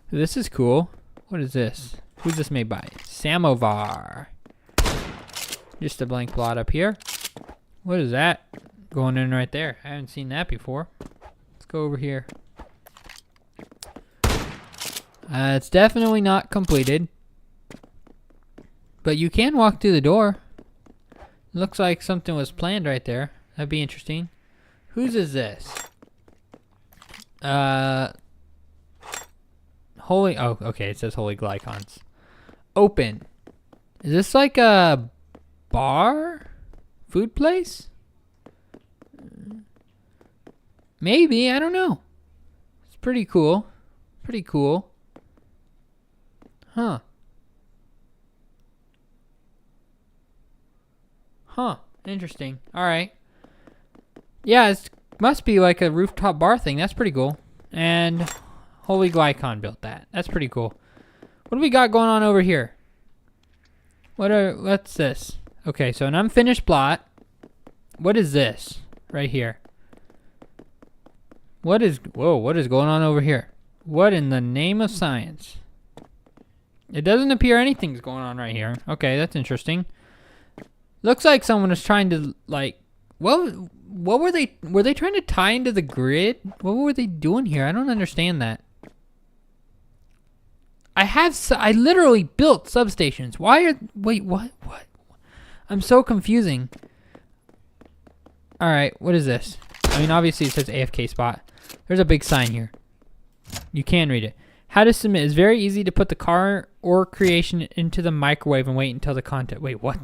This is cool. What is this? Who's this made by? Samovar. Just a blank plot up here. What is that? Going in right there. I haven't seen that before. Let's go over here. It's definitely not completed. But you can walk through the door. Looks like something was planned right there. That'd be interesting. Whose is this? Holy... Oh, okay. It says Holy Glycons. Open. Is this like a bar? Food place? Maybe. I don't know. It's pretty cool. Huh. Interesting. Alright. Yeah, it must be like a rooftop bar thing. That's pretty cool. And Holy Glycon built that. That's pretty cool. What do we got going on over here? What's this? Okay, so an unfinished plot. What is this right here? What is going on over here? What in the name of science? It doesn't appear anything's going on right here. Okay, that's interesting. Looks like someone was trying to, like, what were they trying to tie into the grid? What were they doing here? I don't understand that. I literally built substations. Wait, what? I'm so confusing. All right, what is this? I mean, obviously it says AFK spot. There's a big sign here. You can read it. How to submit is very easy to put the car or creation into the microwave and wait until the content. Wait, what?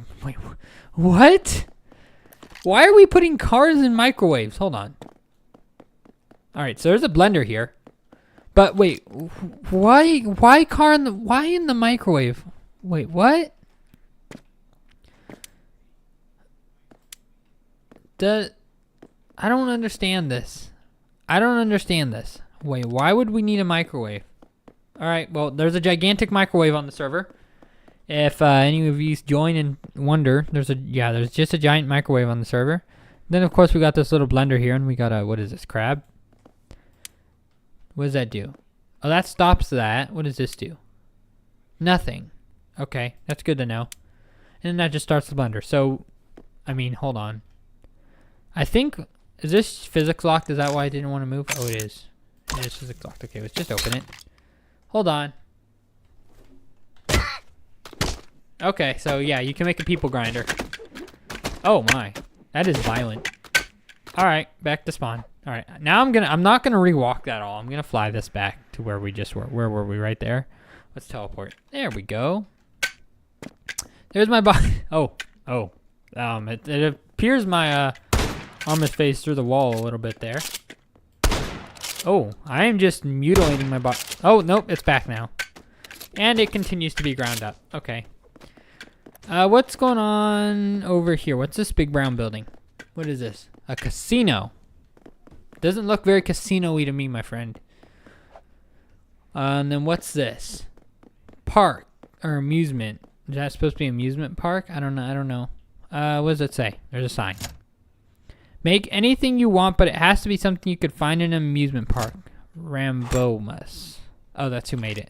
What? Why are we putting cars in microwaves? Hold on. All right, so there's a blender here. But wait, why in the microwave? Wait, what? I don't understand this. I don't understand this. Wait, why would we need a microwave? Alright, well, there's a gigantic microwave on the server. If any of you join and wonder, there's just a giant microwave on the server. Then, of course, we got this little blender here, and we got a, what is this, crab? What does that do? Oh, that stops that. What does this do? Nothing. Okay, that's good to know. And then that just starts the blender. So, I mean, hold on. I think, is this physics locked? Is that why I didn't want to move? Oh, it is. It is physics locked. Okay, let's just open it. Hold on. Okay, so yeah, you can make a people grinder. Oh my, that is violent. All right, back to spawn. All right, now I'm not gonna rewalk that all. I'm gonna fly this back to where we just were. Where were we? Right there. Let's teleport. There we go. There's my body. It appears my arm is phased through the wall a little bit there. Oh, I am just mutilating my body. Oh nope, it's back now, and it continues to be ground up. Okay. What's going on over here? What's this big brown building? What is this? A casino. Doesn't look very casino-y to me, my friend. And then what's this? Park or amusement. Is that supposed to be amusement park? I don't know. What does it say? There's a sign. Make anything you want, but it has to be something you could find in an amusement park. Rambomus. Oh, that's who made it.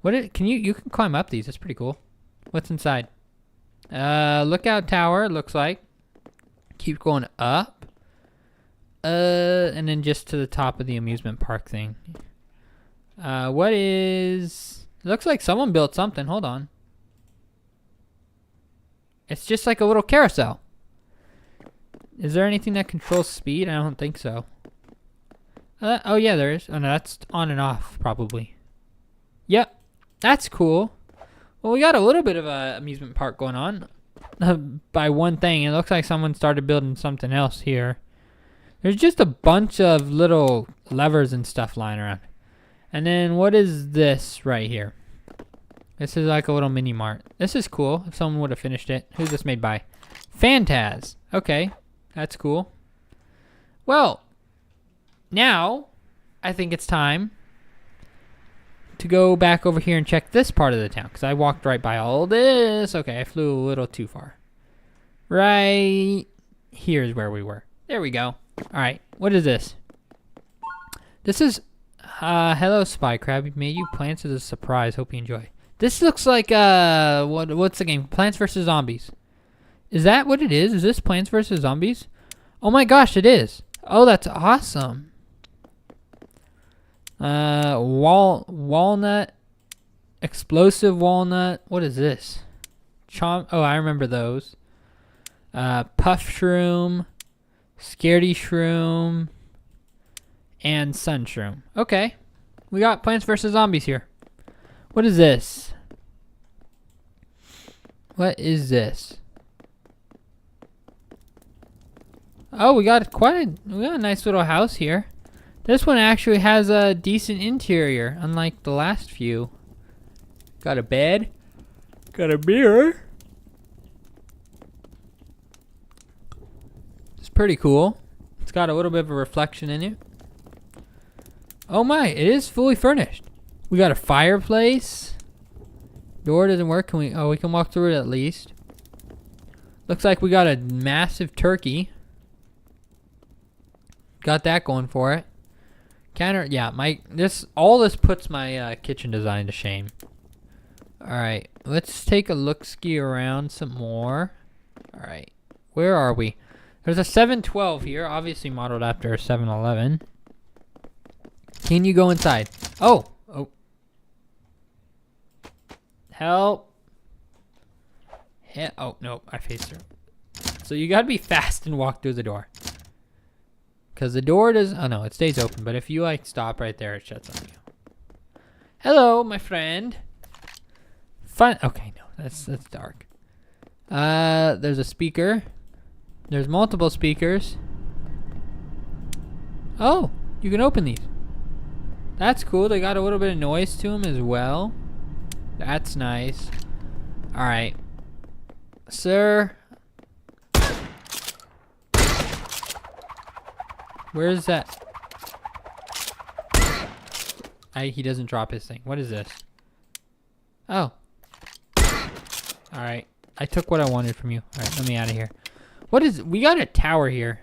You can climb up these. That's pretty cool. What's inside? Lookout tower, it looks like. Keep going up. And then just to the top of the amusement park thing. What is... Looks like someone built something. Hold on. It's just like a little carousel. Is there anything that controls speed? I don't think so. Oh yeah, there is. Oh no, that's on and off, probably. Yep. That's cool. Well, we got a little bit of a amusement park going on by one thing. It looks like someone started building something else here. There's just a bunch of little levers and stuff lying around. And then what is this right here? This is like a little mini mart. This is cool. If someone would have finished it. Who's this made by? Fantaz. Okay, that's cool. Well, now I think it's time to go back over here and check this part of the town, because I walked right by all this. Okay, I flew a little too far. Right here's where we were. There we go. All right, what is this? This is hello Spy Crab. We made you plants as a surprise. Hope you enjoy. This looks like what's the game? Plants vs Zombies. Is that what it is? Is this Plants vs Zombies? Oh my gosh, it is. Oh, that's awesome. Walnut, explosive walnut. What is this? Oh, I remember those. Puff shroom, scaredy shroom, and sun shroom. Okay, we got Plants vs Zombies here. What is this? What is this? Oh, we got a nice little house here. This one actually has a decent interior, unlike the last few. Got a bed. Got a mirror. It's pretty cool. It's got a little bit of a reflection in it. Oh my, it is fully furnished. We got a fireplace. Door doesn't work. We can walk through it at least. Looks like we got a massive turkey. Got that going for it. All this puts my kitchen design to shame. Alright, let's take a look-ski around some more. Alright, where are we? There's a 712 here, obviously modeled after a 711. Can you go inside? Oh! Help! Oh, no, I faced through. So you gotta be fast and walk through the door. Because the door does... Oh, no, it stays open. But if you, like, stop right there, it shuts on you. Hello, my friend. Fun... Okay, no. That's dark. There's a speaker. There's multiple speakers. Oh, you can open these. That's cool. They got a little bit of noise to them as well. That's nice. Alright. Sir... Where is that? He doesn't drop his thing. What is this? Oh. Alright. I took what I wanted from you. Alright, let me out of here. What is... We got a tower here.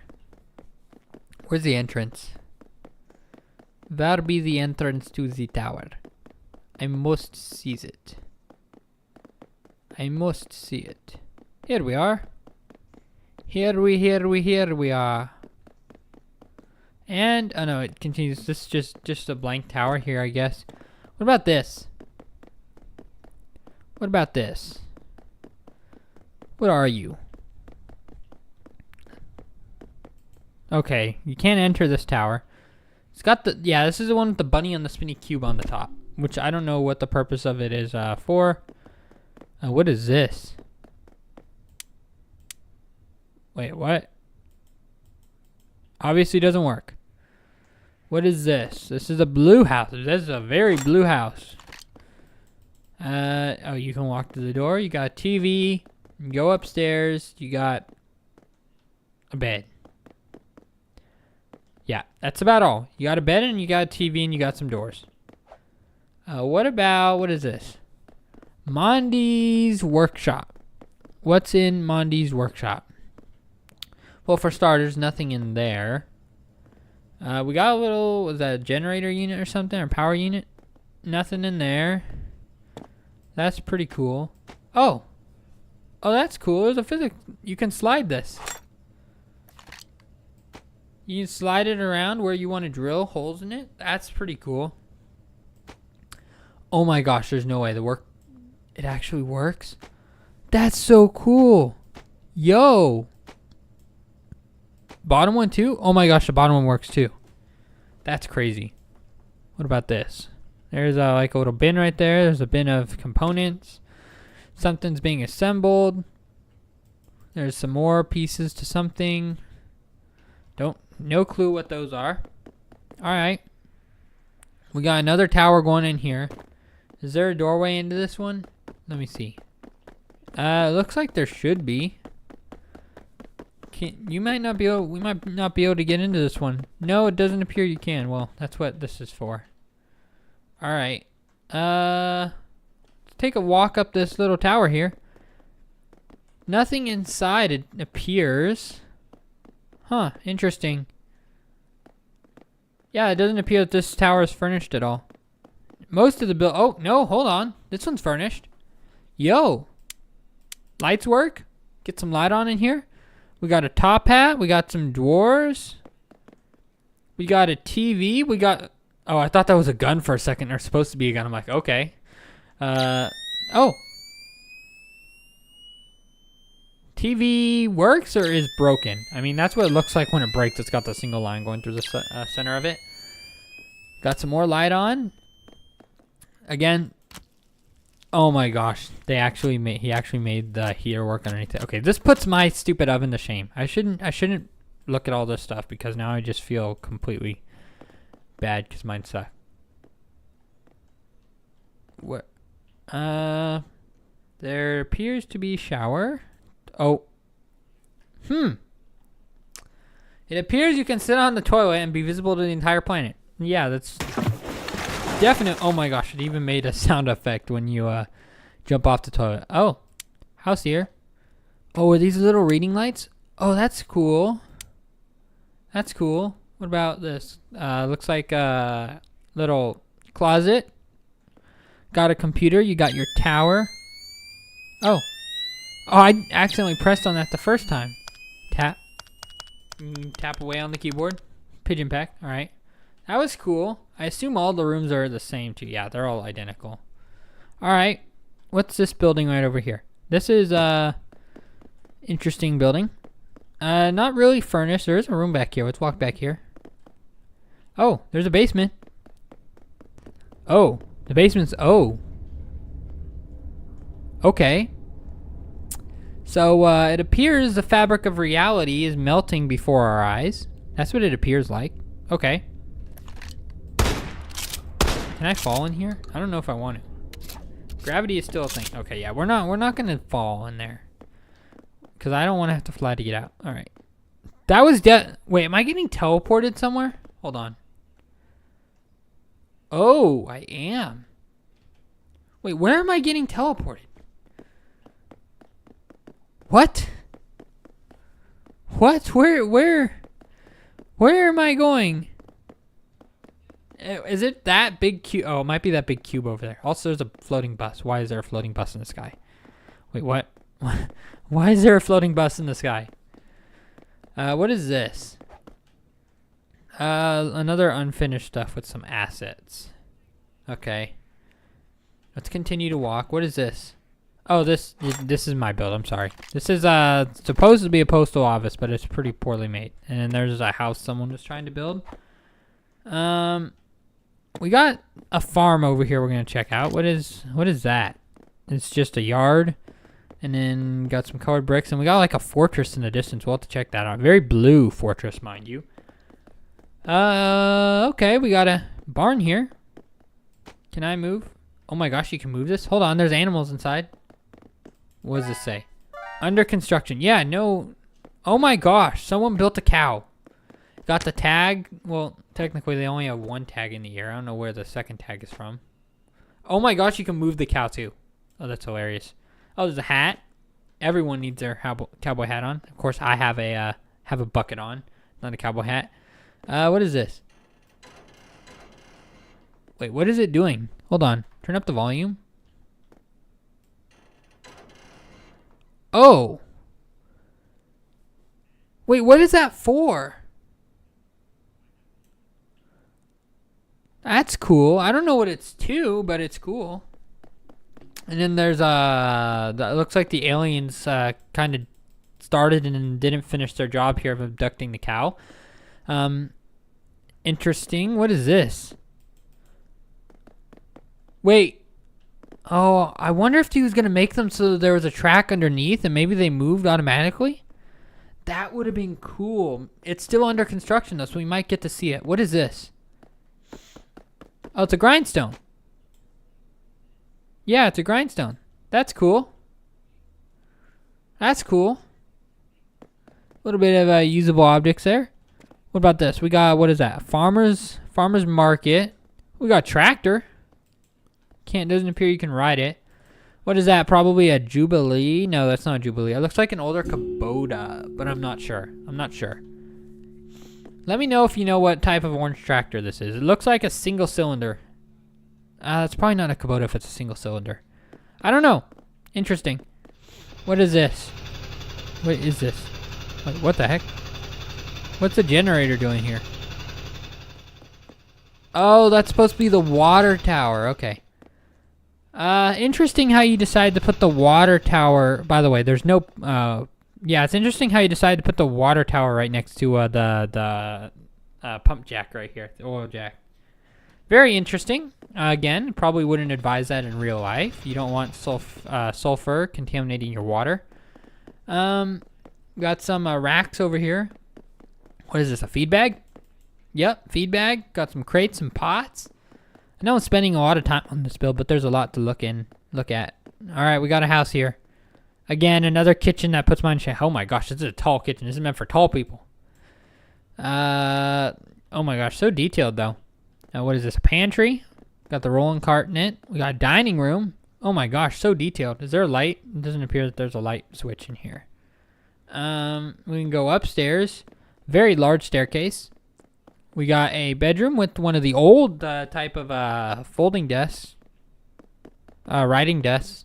Where's the entrance? Where be the entrance to the tower? I must seize it. I must see it. Here we are. Here we are. And, oh no, it continues. This is just a blank tower here, I guess. What about this? What about this? What are you? Okay, you can't enter this tower. It's got the, yeah, this is the one with the bunny on the spinny cube on the top. Which I don't know what the purpose of it is for. What is this? Wait, what? Obviously doesn't work. What is this? This is a blue house. This is a very blue house. Oh, you can walk to the door. You got a TV. You go upstairs. You got a bed. Yeah, that's about all. You got a bed and you got a TV and you got some doors. What is this? Mondi's workshop. What's in Mondi's workshop? Well, for starters, nothing in there. We got a little, was that a generator unit or something? Or power unit? Nothing in there. That's pretty cool. Oh. Oh, that's cool. There's a physics. You can slide this. You can slide it around where you want to drill holes in it. That's pretty cool. Oh my gosh, there's no way. It actually works? That's so cool. Yo. Bottom one too? Oh my gosh, the bottom one works too. That's crazy. What about this? There's like a little bin right there. There's a bin of components. Something's being assembled. There's some more pieces to something. No clue what those are. Alright. We got another tower going in here. Is there a doorway into this one? Let me see. It looks like there should be. We might not be able to get into this one. No, it doesn't appear you can. Well, that's what this is for. Alright. Let's take a walk up this little tower here. Nothing inside, it appears. Huh, interesting. Yeah, it doesn't appear that this tower is furnished at all. Most of the oh, no, hold on. This one's furnished. Yo. Lights work? Get some light on in here. We got a top hat. We got some drawers. We got a TV. We got... Oh, I thought that was a gun for a second. There's supposed to be a gun. I'm like, okay. Oh. TV works or is broken? I mean, that's what it looks like when it breaks. It's got the single line going through the center of it. Got some more light on. Again. Oh my gosh. He actually made the heater work underneath it. Okay, this puts my stupid oven to shame. I shouldn't look at all this stuff because now I just feel completely bad because mine suck. What? There appears to be a shower. Oh. It appears you can sit on the toilet and be visible to the entire planet. Yeah, that's definite. Oh my gosh, it even made a sound effect when you jump off the toilet. Oh, house here. Oh, are these little reading lights? Oh, that's cool. That's cool. What about this? Looks like a little closet. Got a computer. You got your tower. Oh. Oh, I accidentally pressed on that the first time. Tap. Tap away on the keyboard. Pigeon peck. All right. That was cool. I assume all the rooms are the same too. Yeah, they're all identical. All right. What's this building right over here? This is interesting building. Not really furnished. There is a room back here. Let's walk back here. Oh, there's a basement. Oh, the basement's... Oh. Okay. So, it appears the fabric of reality is melting before our eyes. That's what it appears like. Okay. Can I fall in here? I don't know if I want to. Gravity is still a thing. Okay, yeah, we're not gonna fall in there. Because I don't want to have to fly to get out. Alright. That was wait, am I getting teleported somewhere? Hold on. Oh, I am. Wait, where am I getting teleported? What? What? Where am I going? Is it that big cube? Oh, it might be that big cube over there. Also, there's a floating bus. Why is there a floating bus in the sky? Wait, what? Why is there a floating bus in the sky? What is this? Another unfinished stuff with some assets. Okay. Let's continue to walk. What is this? Oh, this is my build. I'm sorry. This is supposed to be a postal office, but it's pretty poorly made. And then there's a house someone was trying to build. We got a farm over here we're gonna check out. What is that? It's just a yard. And then got some colored bricks, and we got like a fortress in the distance. We'll have to check that out. Very blue fortress, mind you. Okay, we got a barn here. Can I move? Oh my gosh, you can move this? Hold on, there's animals inside. What does this say? Under construction. Yeah, no. Oh my gosh, someone built a cow. Got the tag. Well, technically they only have one tag in the air. I don't know where the second tag is from. Oh my gosh, you can move the cow too. Oh, that's hilarious. Oh, there's a hat. Everyone needs their cowboy hat on. Of course, I have a bucket on, not a cowboy hat. What is this? Wait, what is it doing? Hold on. Turn up the volume. Oh. Wait, what is that for? That's cool. I don't know what it's to, but it's cool. And then there's that looks like the aliens kind of started and didn't finish their job here of abducting the cow. Interesting. What is this? Wait. Oh, I wonder if he was gonna make them so there was a track underneath and maybe they moved automatically. That would have been cool. It's still under construction though, so we might get to see it. What is this? Oh, it's a grindstone. Yeah, it's a grindstone. That's cool. That's cool. A little bit of usable objects there. What about this? We got, what is that? Farmer's market. We got tractor. Doesn't appear you can ride it. What is that? Probably a Jubilee? No, that's not a Jubilee. It looks like an older Kubota, but I'm not sure. Let me know if you know what type of orange tractor this is. It looks like a single cylinder. It's probably not a Kubota if it's a single cylinder. I don't know. Interesting. What is this? What is this? Wait, what the heck? What's the generator doing here? Oh, that's supposed to be the water tower. Okay. Interesting how you decide to put the water tower. By the way, there's no. Yeah, it's interesting how you decide to put the water tower right next to the pump jack right here, the oil jack. Very interesting. Again, probably wouldn't advise that in real life. You don't want sulfur contaminating your water. Got some racks over here. What is this, a feed bag? Yep, feed bag. Got some crates and pots. I know I'm spending a lot of time on this build, but there's a lot to look at. All right, we got a house here. Again, another kitchen that puts mine in shade. Oh my gosh, this is a tall kitchen. This is meant for tall people. Oh my gosh, so detailed though. What is this, a pantry? Got the rolling cart in it. We got a dining room. Oh my gosh, so detailed. Is there a light? It doesn't appear that there's a light switch in here. We can go upstairs. Very large staircase. We got a bedroom with one of the old type of folding desks. Writing desks.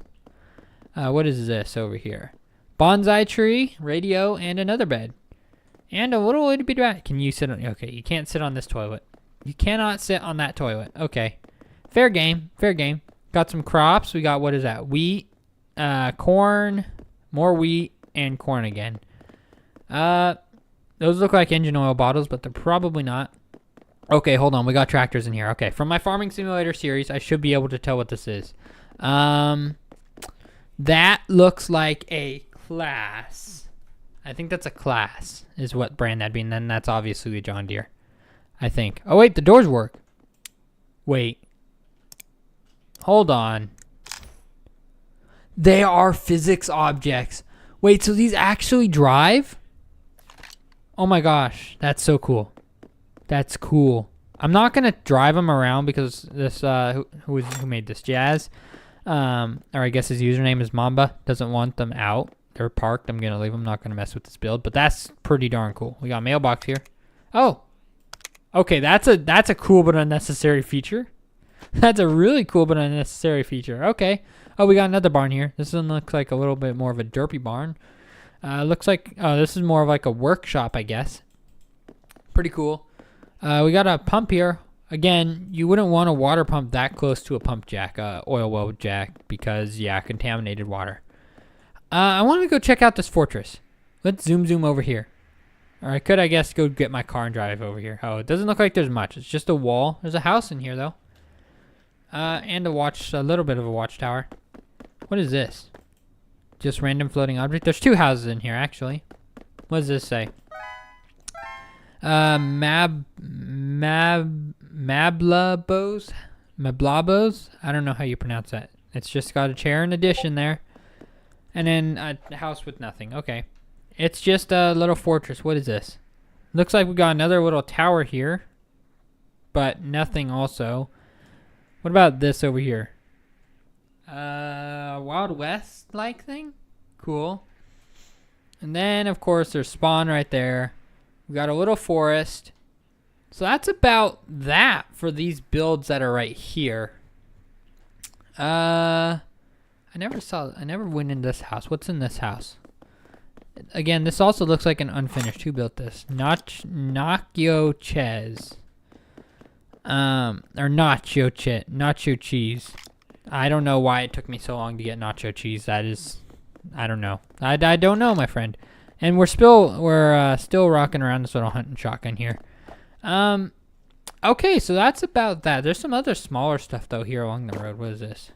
What is this over here? Bonsai tree, radio, and another bed. And a little itty bitty rat. Can you sit on? Okay, you can't sit on this toilet. You cannot sit on that toilet. Okay. Fair game. Fair game. Got some crops. We got, what is that? Wheat, corn, more wheat, and corn again. Those look like engine oil bottles, but they're probably not. Okay, hold on. We got tractors in here. Okay, from my Farming Simulator series, I should be able to tell what this is. That looks like a class. I think that's a class, is what brand that'd be. And then that's obviously the John Deere, I think. Oh, wait, the doors work. Wait. Hold on. They are physics objects. Wait, so these actually drive? Oh my gosh, that's so cool. That's cool. I'm not gonna drive him around because this who made this, Jazz, or I guess his username is Mamba, doesn't want them out. They're parked. I'm gonna leave them. Not gonna mess with this build, but that's pretty darn cool. We got a mailbox here. Oh, okay. That's a cool but unnecessary feature. That's a really cool but unnecessary feature. Okay. Oh, we got another barn here. This one looks like a little bit more of a derpy barn. Looks like, oh, this is more of like a workshop, I guess. Pretty cool. We got a pump here. Again, you wouldn't want a water pump that close to a pump jack, oil well jack, because, yeah, contaminated water. I want to go check out this fortress. Let's zoom over here. Or I could, I guess, go get my car and drive over here. Oh, it doesn't look like there's much. It's just a wall. There's a house in here, though. And a little bit of a watchtower. What is this? Just random floating object? There's two houses in here, actually. What does this say? Mablabos? I don't know how you pronounce that. It's just got a chair and addition there. And then a house with nothing. Okay. It's just a little fortress. What is this? Looks like we got another little tower here. But nothing also. What about this over here? Wild West-like thing? Cool. And then, of course, there's spawn right there. We got a little forest. So that's about that for these builds that are right here. I never went in this house. What's in this house? Again, this also looks like an unfinished. Who built this? Nacho Ches. Or nacho cheese. I don't know why it took me so long to get nacho cheese. That is, I don't know. I don't know, my friend. And we're still rocking around this little hunting shotgun here. Okay, so that's about that. There's some other smaller stuff though here along the road. What is this?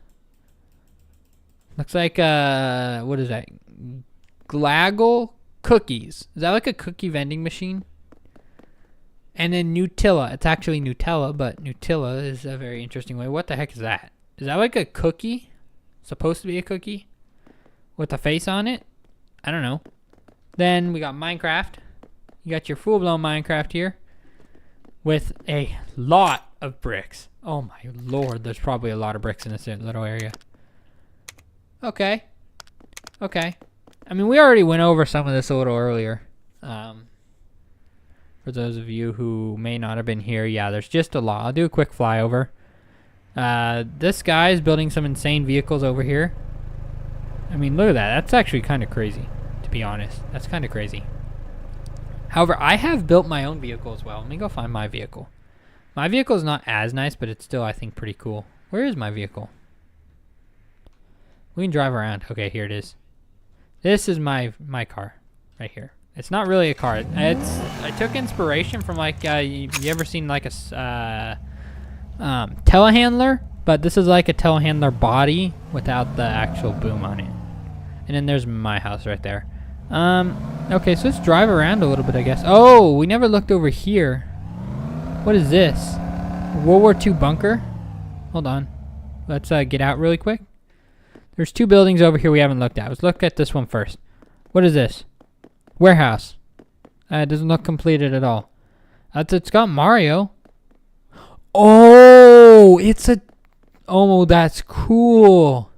Looks like what is that? Glaggle cookies. Is that like a cookie vending machine? And then Nutella. It's actually Nutella, but Nutella is a very interesting way. What the heck is that? Is that like a cookie? Supposed to be a cookie? With a face on it? I don't know. Then we got Minecraft. You got your full-blown Minecraft here. With a lot of bricks. Oh my lord, there's probably a lot of bricks in this little area. Okay. Okay. I mean, we already went over some of this a little earlier. For those of you who may not have been here, yeah, there's just a lot. I'll do a quick flyover. This guy is building some insane vehicles over here. I mean, look at that. That's actually kind of crazy, to be honest. That's kind of crazy. However, I have built my own vehicle as well. Let me go find my vehicle. My vehicle is not as nice, but it's still, I think, pretty cool. Where is my vehicle? We can drive around. Okay, here it is. This is my car right here. It's not really a car. I took inspiration from like you ever seen like a telehandler, but this is like a telehandler body without the actual boom on it. And then there's my house right there. Okay, so let's drive around a little bit, I guess. Oh, we never looked over here. What is this? World War II bunker? Hold on. Let's get out really quick. There's two buildings over here we haven't looked at. Let's look at this one first. What is this? Warehouse. It doesn't look completed at all. It's got Mario. Oh, it's a... Oh, that's cool.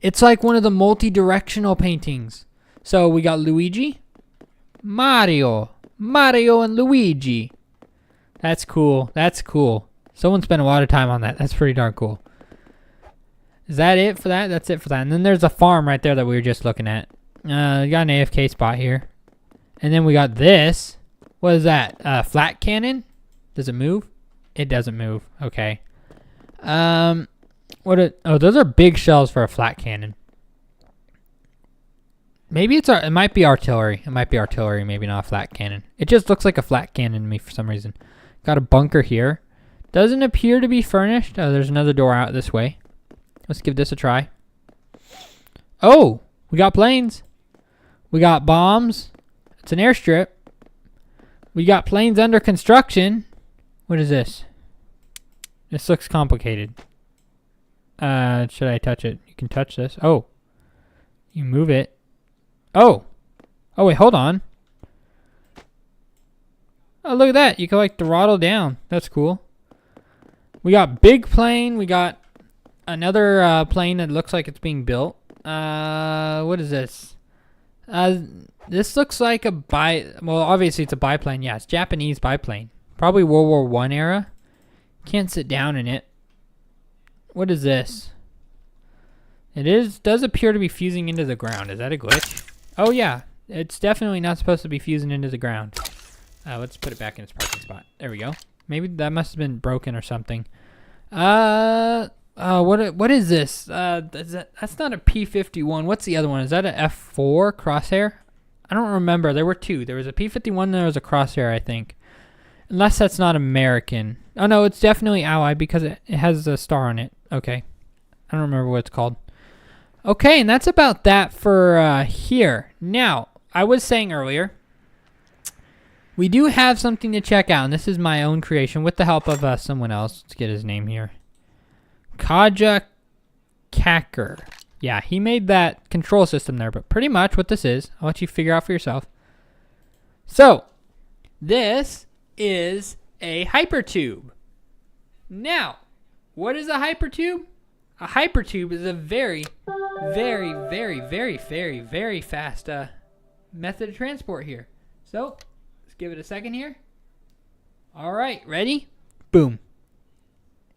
It's like one of the multi-directional paintings. So we got Luigi. Mario. Mario and Luigi. That's cool. That's cool. Someone spent a lot of time on that. That's pretty darn cool. Is that it for that? That's it for that. And then there's a farm right there that we were just looking at. You got an AFK spot here. And then we got this. What is that? Flat cannon? Does it move? It doesn't move. Okay. Oh, those are big shells for a flat cannon. Maybe it might be artillery. It might be artillery, maybe not a flat cannon. It just looks like a flat cannon to me for some reason. Got a bunker here. Doesn't appear to be furnished. Oh, there's another door out this way. Let's give this a try. Oh, we got planes. We got bombs. It's an airstrip. We got planes under construction. What is this? This looks complicated. Should I touch it? You can touch this. Oh. You move it. Oh. Oh, wait, hold on. look at that. You can like throttle down. That's cool. We got big plane. We got another plane that looks like it's being built. What is this? This looks like a well, obviously it's a biplane. Yeah, it's Japanese biplane. Probably World War I era. Can't sit down in it. What is this? It does appear to be fusing into the ground. Is that a glitch? Oh yeah, it's definitely not supposed to be fusing into the ground. Let's put it back in its parking spot. There we go. Maybe that must have been broken or something. What is this? That's not a P-51. What's the other one? Is that a F4 crosshair? I don't remember. There were two. There was a P-51 and there was a crosshair, I think. Unless that's not American. Oh no, it's definitely Allied because it has a star on it. Okay. I don't remember what it's called. Okay, and that's about that for here. Now, I was saying earlier, we do have something to check out, and this is my own creation with the help of someone else. Let's get his name here. Kaja Kacker. Yeah, he made that control system there, but pretty much what this is, I'll let you figure out for yourself. So, this is a hypertube. Now, what is a hypertube? A hypertube is a very, very, very, very, very, very fast method of transport here. So, let's give it a second here. All right, ready? Boom.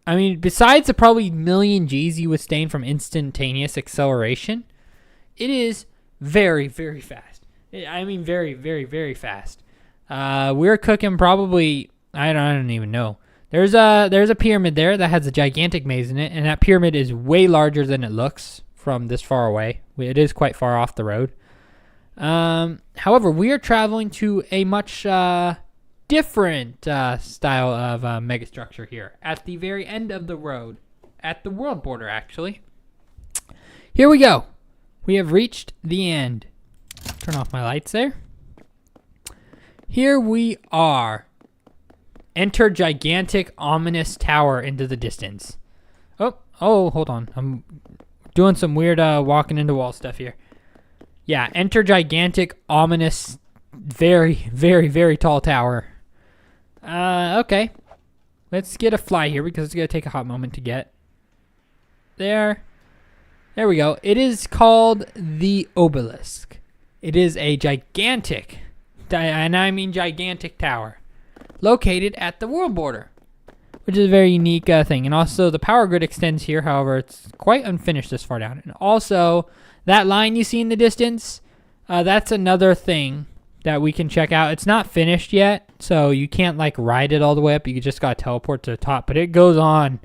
I mean, besides the probably million G's you would sustain from instantaneous acceleration, it is very, very fast. I mean, very, very, very fast. We're cooking probably, I don't even know. There's a pyramid there that has a gigantic maze in it, and that pyramid is way larger than it looks from this far away. It is quite far off the road. However, we are traveling to a much different style of megastructure here at the very end of the road, at the world border, actually. Here we go. We have reached the end. Turn off my lights there. Here we are. Enter gigantic, ominous tower into the distance. Oh, hold on. I'm doing some weird walking into wall stuff here. Yeah, enter gigantic, ominous, very, very, very tall tower. Okay. Let's get a fly here because it's going to take a hot moment to get. There we go. It is called the Obelisk. It is a gigantic, and I mean gigantic tower, located at the world border, which is a very unique thing. And also the power grid extends here. However, it's quite unfinished this far down. And also that line you see in the distance, that's another thing that we can check out. It's not finished yet, so you can't like ride it all the way up. You just got to teleport to the top, but it goes on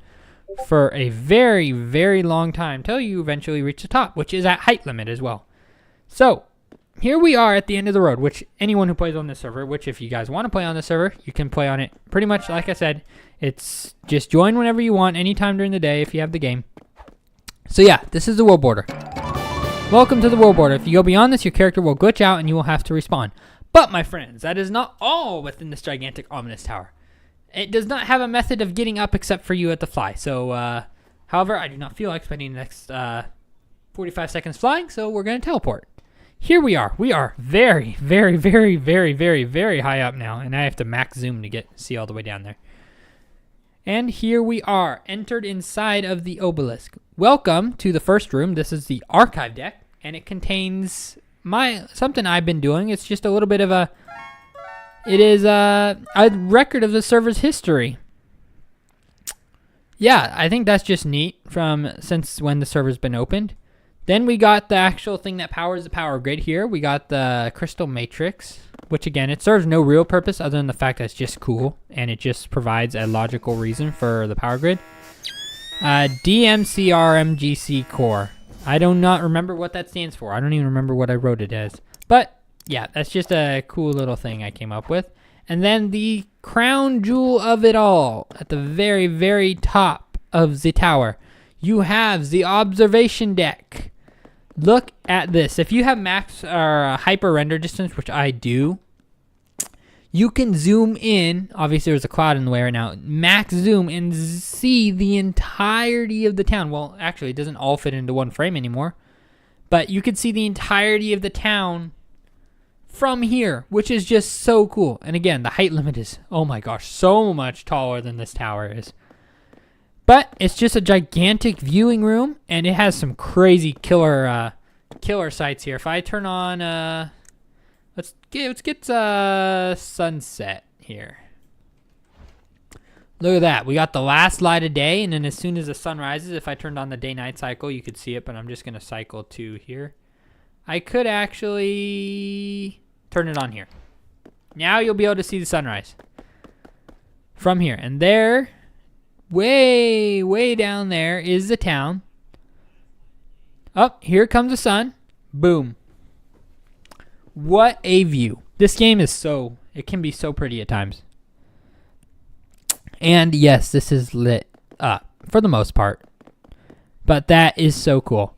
for a very, very long time till you eventually reach the top, which is at height limit as well. So here we are at the end of the road, which anyone who plays on this server, which if you guys want to play on this server, you can play on it pretty much like I said. It's just join whenever you want, anytime during the day if you have the game. So yeah, this is the world border. Welcome to the world border. If you go beyond this, your character will glitch out and you will have to respawn. But my friends, that is not all within this gigantic ominous tower. It does not have a method of getting up except for you at the fly. So, however, I do not feel like spending the next 45 seconds flying, so we're going to teleport. Here we are. We are very, very, very, very, very, very high up now, and I have to max zoom to see all the way down there. And here we are, entered inside of the obelisk. Welcome to the first room. This is the archive deck, and it contains something I've been doing. It's just a little bit of a record of the server's history. Yeah, I think that's just neat since when the server's been opened. Then we got the actual thing that powers the power grid here. We got the crystal matrix, which again, it serves no real purpose other than the fact that it's just cool and it just provides a logical reason for the power grid. DMCRMGC core. I do not remember what that stands for. I don't even remember what I wrote it as. But yeah, that's just a cool little thing I came up with. And then the crown jewel of it all at the very, very top of the tower, you have the observation deck. Look at this. If you have max or hyper render distance, which I do, you can zoom in. Obviously, there's a cloud in the way right now. Max zoom and see the entirety of the town. Well, actually, it doesn't all fit into one frame anymore. But you can see the entirety of the town from here, which is just so cool. And again, the height limit is, oh my gosh, so much taller than this tower is. But it's just a gigantic viewing room, and it has some crazy killer sights here. If I turn on, let's get sunset here. Look at that. We got the last light of day, and then as soon as the sun rises, if I turned on the day-night cycle, you could see it, but I'm just going to cycle to here. I could actually turn it on here. Now you'll be able to see the sunrise from here. And there, way down there is the town. Oh, here comes the sun. Boom. What a view. This game is it can be so pretty at times. And yes, this is lit up for the most part. But that is so cool.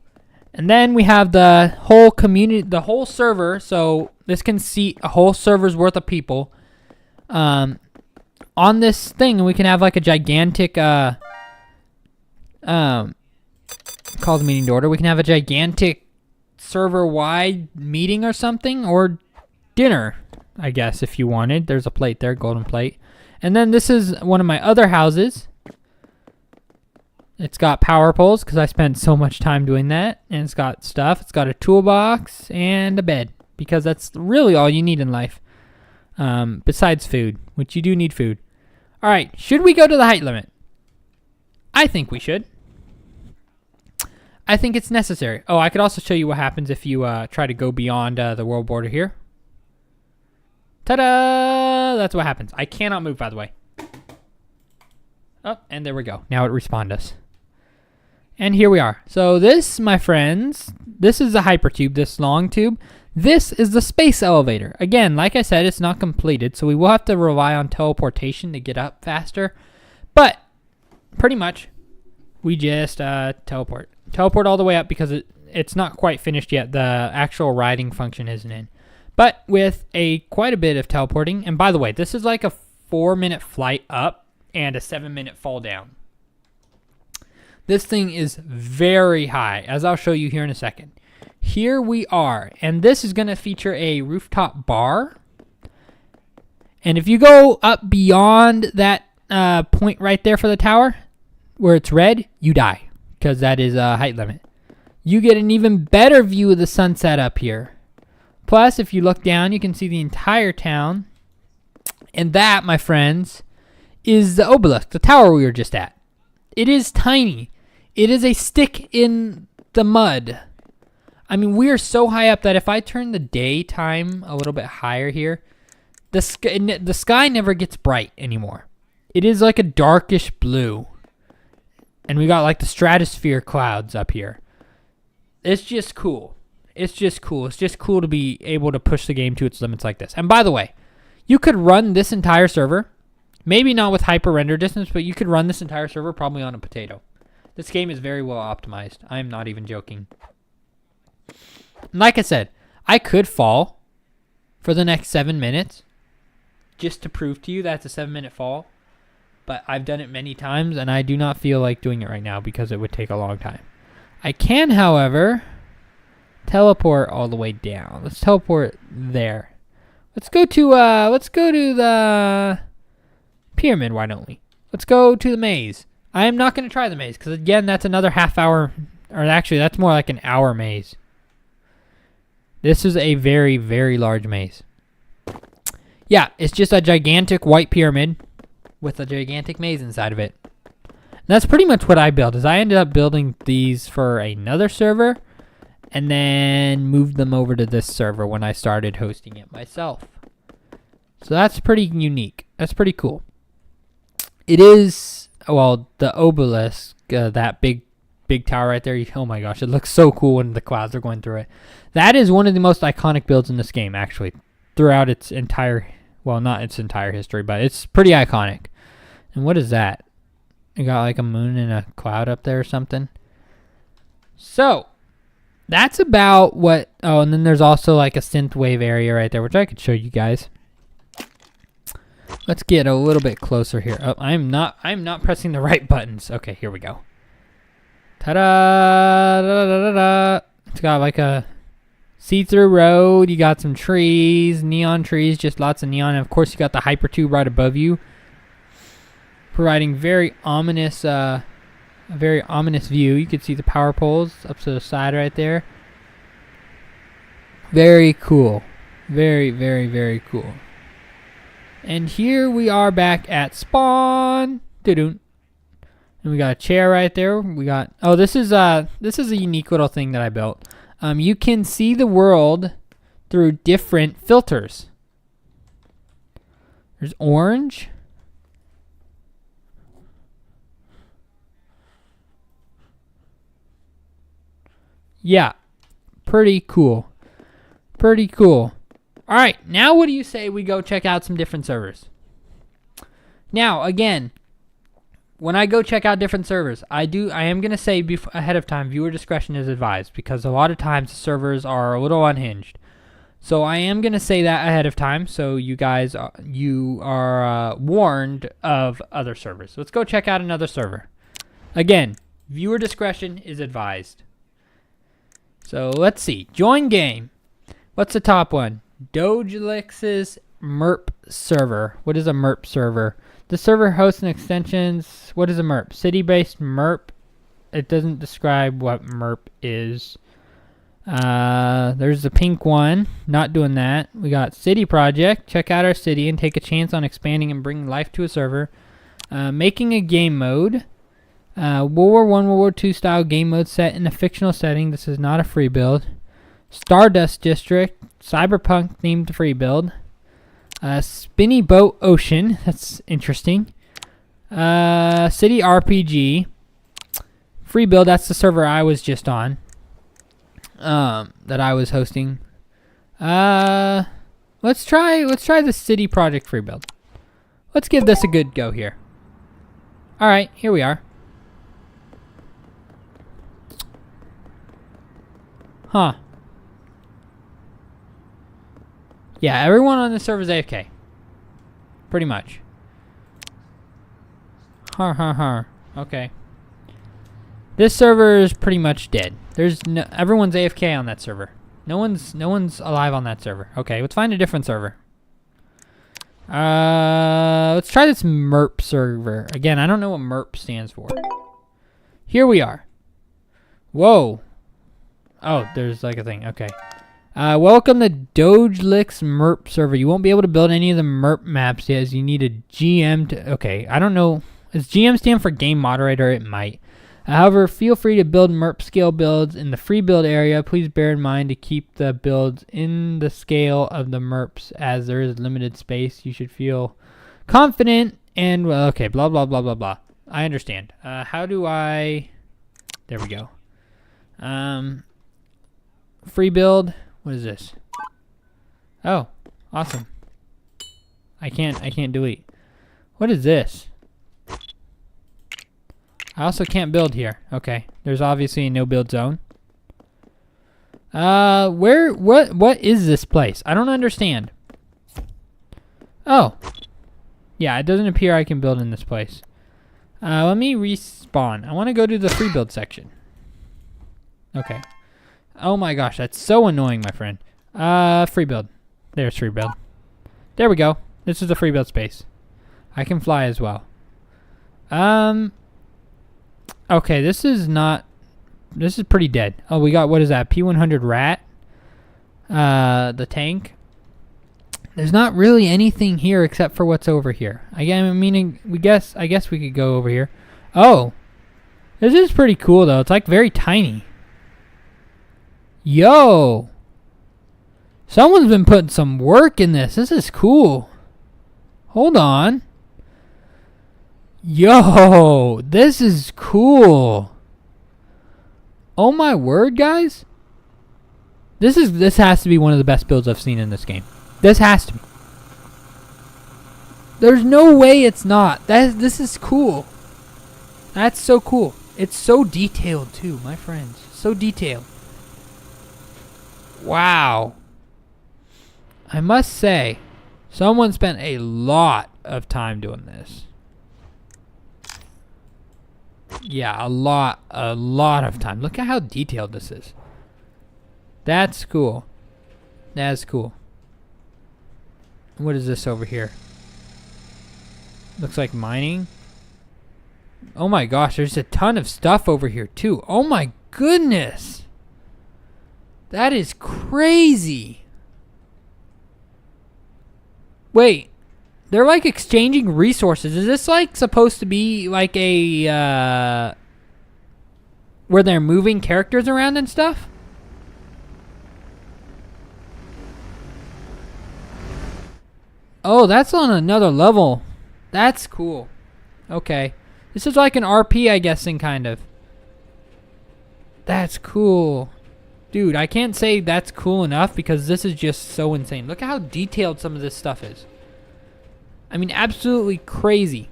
And then we have the whole community, the whole server. So this can seat a whole server's worth of people on this thing. And we can have like a gigantic, call the meeting to order. We can have a gigantic server-wide meeting or something, or dinner, I guess, if you wanted. There's a plate there, golden plate. And then this is one of my other houses. It's got power poles because I spent so much time doing that. And it's got stuff. It's got a toolbox and a bed because that's really all you need in life. Besides food, which you do need food. All right, should we go to the height limit? I think we should. I think it's necessary. Oh, I could also show you what happens if you try to go beyond the world border here. Ta-da! That's what happens. I cannot move, by the way. Oh, and there we go. Now it respawned us. And here we are. So this, my friends, this is the hypertube, this long tube. This is the space elevator. Again, like I said, it's not completed, so we will have to rely on teleportation to get up faster. But pretty much, we just teleport. Teleport all the way up because it's not quite finished yet. The actual riding function isn't in. But with quite a bit of teleporting. And by the way, this is like a 4-minute flight up and a 7-minute fall down. This thing is very high, as I'll show you here in a second. Here we are, and this is going to feature a rooftop bar. And if you go up beyond that point right there for the tower, where it's red, you die, because that is a height limit. You get an even better view of the sunset up here. Plus, if you look down, you can see the entire town. And that, my friends, is the obelisk, the tower we were just at. It is tiny. It is a stick in the mud. I mean, we are so high up that if I turn the daytime a little bit higher here, the sky never gets bright anymore. It is like a darkish blue. And we got like the stratosphere clouds up here. It's just cool. It's just cool. It's just cool to be able to push the game to its limits like this. And by the way, you could run this entire server, maybe not with hyper render distance, but you could run this entire server probably on a potato. This game is very well optimized. I am not even joking. Like I said, I could fall for the next 7 minutes just to prove to you that's a 7-minute fall. But I've done it many times, and I do not feel like doing it right now because it would take a long time. I can, however, teleport all the way down. Let's teleport there. Let's go to the pyramid. Why don't we? Let's go to the maze. I am not going to try the maze because again, that's another half hour, or actually, that's more like an hour maze. This is a very, very large maze. Yeah, it's just a gigantic white pyramid with a gigantic maze inside of it. And that's pretty much what I built. Is I ended up building these for another server and then moved them over to this server when I started hosting it myself. So that's pretty unique. That's pretty cool. It is, well, the obelisk, that big tower right there. Oh my gosh, it looks so cool when the clouds are going through it. That is one of the most iconic builds in this game, actually, throughout its entire, well, not its entire history, but it's pretty iconic. And what is that? You got like a moon and a cloud up there or something. So that's about what. Oh, and then there's also like a synthwave area right there, which I could show you guys. Let's get a little bit closer here. Oh, I'm not pressing the right buttons. Okay, here we go. Ta-da! Da-da-da-da-da. It's got like a See-through road. You got some trees, neon trees, just lots of neon. And of course, you got the hypertube right above you, providing a very ominous view. You can see the power poles up to the side right there. Very cool. Very, very, very cool. And here we are back at spawn. Doo-doo. And we got a chair right there. We got, oh, this is a unique little thing that I built. You can see the world through different filters. There's orange. Yeah, pretty cool. Pretty cool. All right, now what do you say we go check out some different servers? Now, again, when I go check out different servers, I am going to say ahead of time, viewer discretion is advised, because a lot of times the servers are a little unhinged. So I am going to say that ahead of time, so you guys are warned of other servers. Let's go check out another server. Again, viewer discretion is advised. So let's see. Join game. What's the top one? Dogelix's MERP server. What is a MERP server? The server hosts and extensions. What is a MERP? City-based MERP. It doesn't describe what MERP is. There's the pink one. Not doing that. We got City Project. Check out our city and take a chance on expanding and bringing life to a server. Making a game mode. World War I, World War II style game mode set in a fictional setting. This is not a free build. Stardust District. Cyberpunk themed free build. Spinny Boat Ocean. That's interesting. City RPG. Free build. That's the server I was just on. That I was hosting. Let's try the City Project free build. Let's give this a good go here. All right, here we are. Huh. Yeah, everyone on the server is AFK. Pretty much. Okay. This server is pretty much dead. Everyone's AFK on that server. No one's alive on that server. Okay, let's find a different server. Let's try this MERP server. Again, I don't know what MERP stands for. Here we are. Whoa. Oh, there's like a thing. Okay. Welcome to Dogelix MERP server. You won't be able to build any of the MERP maps yet, as you need a GM to... Okay, I don't know. Does GM stand for game moderator? It might. However, feel free to build MERP scale builds in the free build area. Please bear in mind to keep the builds in the scale of the MERPs, as there is limited space. You should feel confident and... Well, okay, blah, blah, blah, blah, blah. I understand. How do I... There we go. Free build. What is this? Oh, awesome. I can't delete. What is this? I also can't build here. Okay. There's obviously a no build zone. What is this place? I don't understand. Oh. Yeah, it doesn't appear I can build in this place. Let me respawn. I want to go to the free build section. Okay. Oh my gosh, that's so annoying, my friend. Free build. There's free build. There we go. This is the free build space. I can fly as well. Okay, this is pretty dead. Oh, we got, what is that? P100 rat. The tank. There's not really anything here except for what's over here. Again, meaning, I guess we could go over here. Oh. This is pretty cool though. It's like very tiny. Yo! Someone's been putting some work in this. This is cool. Hold on. Yo! This is cool. Oh my word, guys. This has to be one of the best builds I've seen in this game. This has to be. There's no way it's not. This is cool. That's so cool. It's so detailed too, my friends. So detailed. Wow. I must say, someone spent a lot of time doing this. Yeah, a lot of time. Look at how detailed this is. That's cool. That's cool. What is this over here? Looks like mining. Oh my gosh, there's a ton of stuff over here too. Oh my goodness. That is crazy. Wait, they're like exchanging resources. Is this like supposed to be like a where they're moving characters around and stuff? Oh, that's on another level. That's cool. Okay. This is like an RP, I guessing, kind of. That's cool. Dude, I can't say that's cool enough because this is just so insane. Look at how detailed some of this stuff is. I mean, absolutely crazy.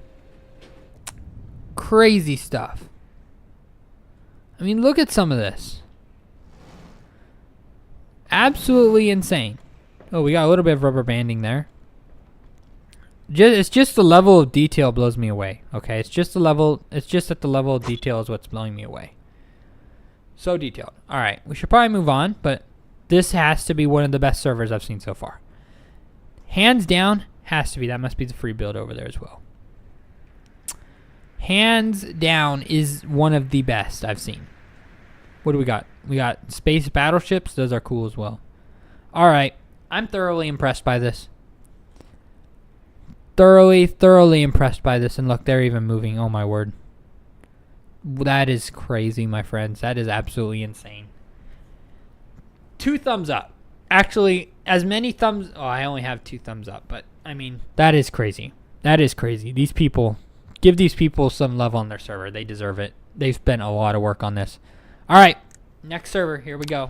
Crazy stuff. I mean, look at some of this. Absolutely insane. Oh, we got a little bit of rubber banding there. It's just the level of detail blows me away. Okay, it's just that the level of detail is what's blowing me away. So detailed. All right, we should probably move on, but this has to be one of the best servers I've seen so far. Hands down, has to be. That must be the free build over there as well. Hands down is one of the best I've seen. What do we got? We got space battleships. Those are cool as well. All right, I'm thoroughly impressed by this. Thoroughly impressed by this. And look, they're even moving. Oh my word. That is crazy, my friends. That is absolutely insane. 2 thumbs up. Actually, as many thumbs... Oh, I only have 2 thumbs up. But, I mean, that is crazy. That is crazy. These people... Give these people some love on their server. They deserve it. They've spent a lot of work on this. All right. Next server. Here we go.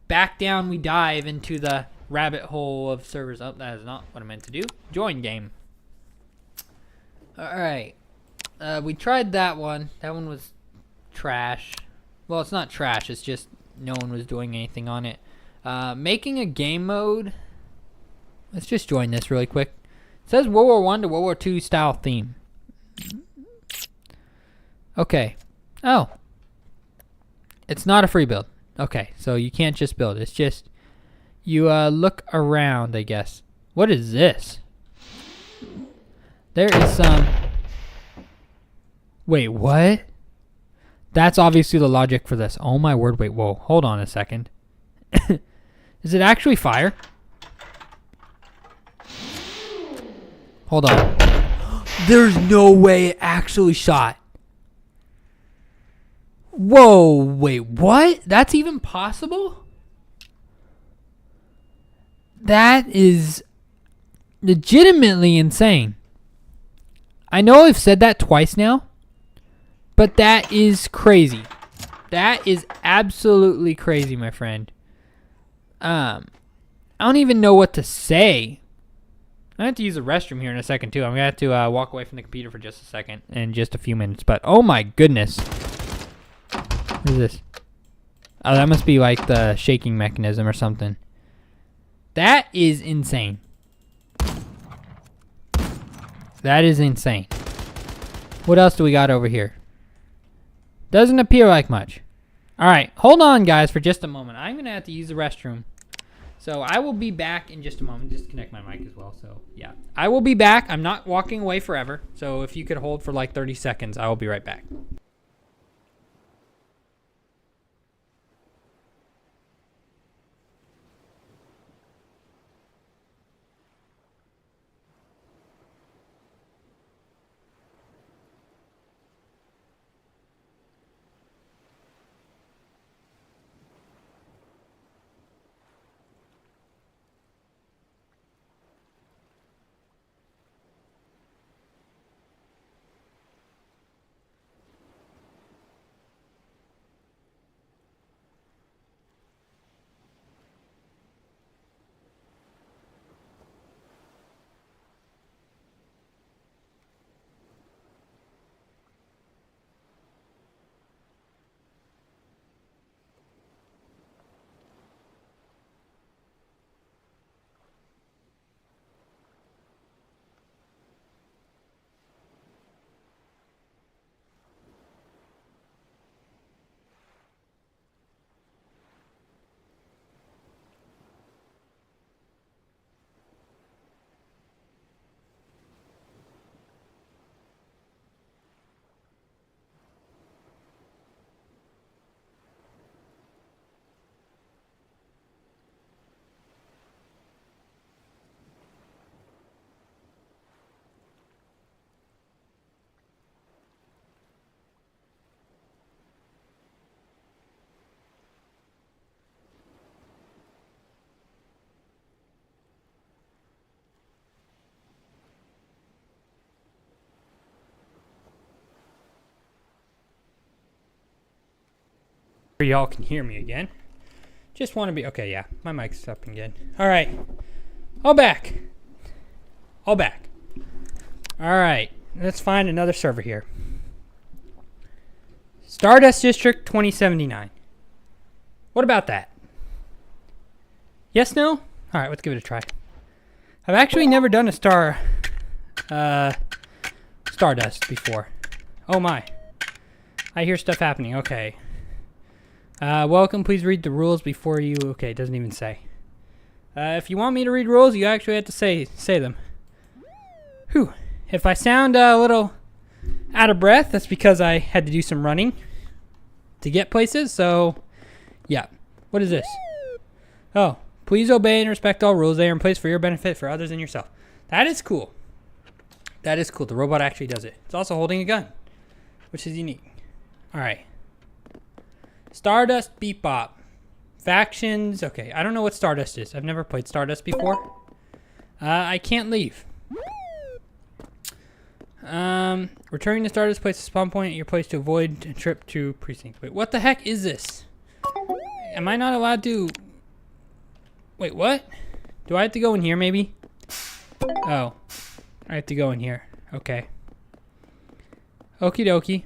Back down we dive into the rabbit hole of servers. Oh, that is not what I meant to do. Join game. All right. We tried that one. That one was trash. Well, it's not trash. It's just no one was doing anything on it. Making a game mode. Let's just join this really quick. It says World War I to World War II style theme. Okay. Oh. It's not a free build. Okay, so you can't just build. It's just you look around, I guess. What is this? There is some... Wait, what? That's obviously the logic for this. Oh my word, wait, whoa. Hold on a second. Is it actually fire? Hold on. There's no way it actually shot. Whoa, wait, what? That's even possible? That is legitimately insane. I know I've said that twice now, but that is crazy. That is absolutely crazy, my friend. I don't even know what to say. I have to use the restroom here in a second, too. I'm going to have to walk away from the computer for just a second in just a few minutes. But, oh my goodness. What is this? Oh, that must be like the shaking mechanism or something. That is insane. That is insane. What else do we got over here? Doesn't appear like much. All right, hold on, guys, for just a moment. I'm going to have to use the restroom. So I will be back in just a moment. Just connect my mic as well. So, yeah. I will be back. I'm not walking away forever. So if you could hold for like 30 seconds, I will be right back. y'all can hear me again. Just want to be... Okay, yeah. My mic's up again. All right. All back. All back. All right. Let's find another server here. Stardust District 2079. What about that? Yes, no? All right, let's give it a try. I've actually never done a Stardust before. Oh my. I hear stuff happening. Okay. Welcome. Please read the rules before you... Okay, it doesn't even say. If you want me to read rules, you actually have to say them. Whew. If I sound a little out of breath, that's because I had to do some running to get places. So, yeah. What is this? Oh. Please obey and respect all rules. They are in place for your benefit, for others, and yourself. That is cool. That is cool. The robot actually does it. It's also holding a gun, which is unique. All right. Stardust Beep Bop. Factions. Okay, I don't know what Stardust is. I've never played Stardust before. I can't leave. Returning to Stardust, place a spawn point at your place to avoid a trip to precinct. Wait, what the heck is this? Am I not allowed to... Wait, what? Do I have to go in here, maybe? Oh. I have to go in here. Okay. Okie dokie.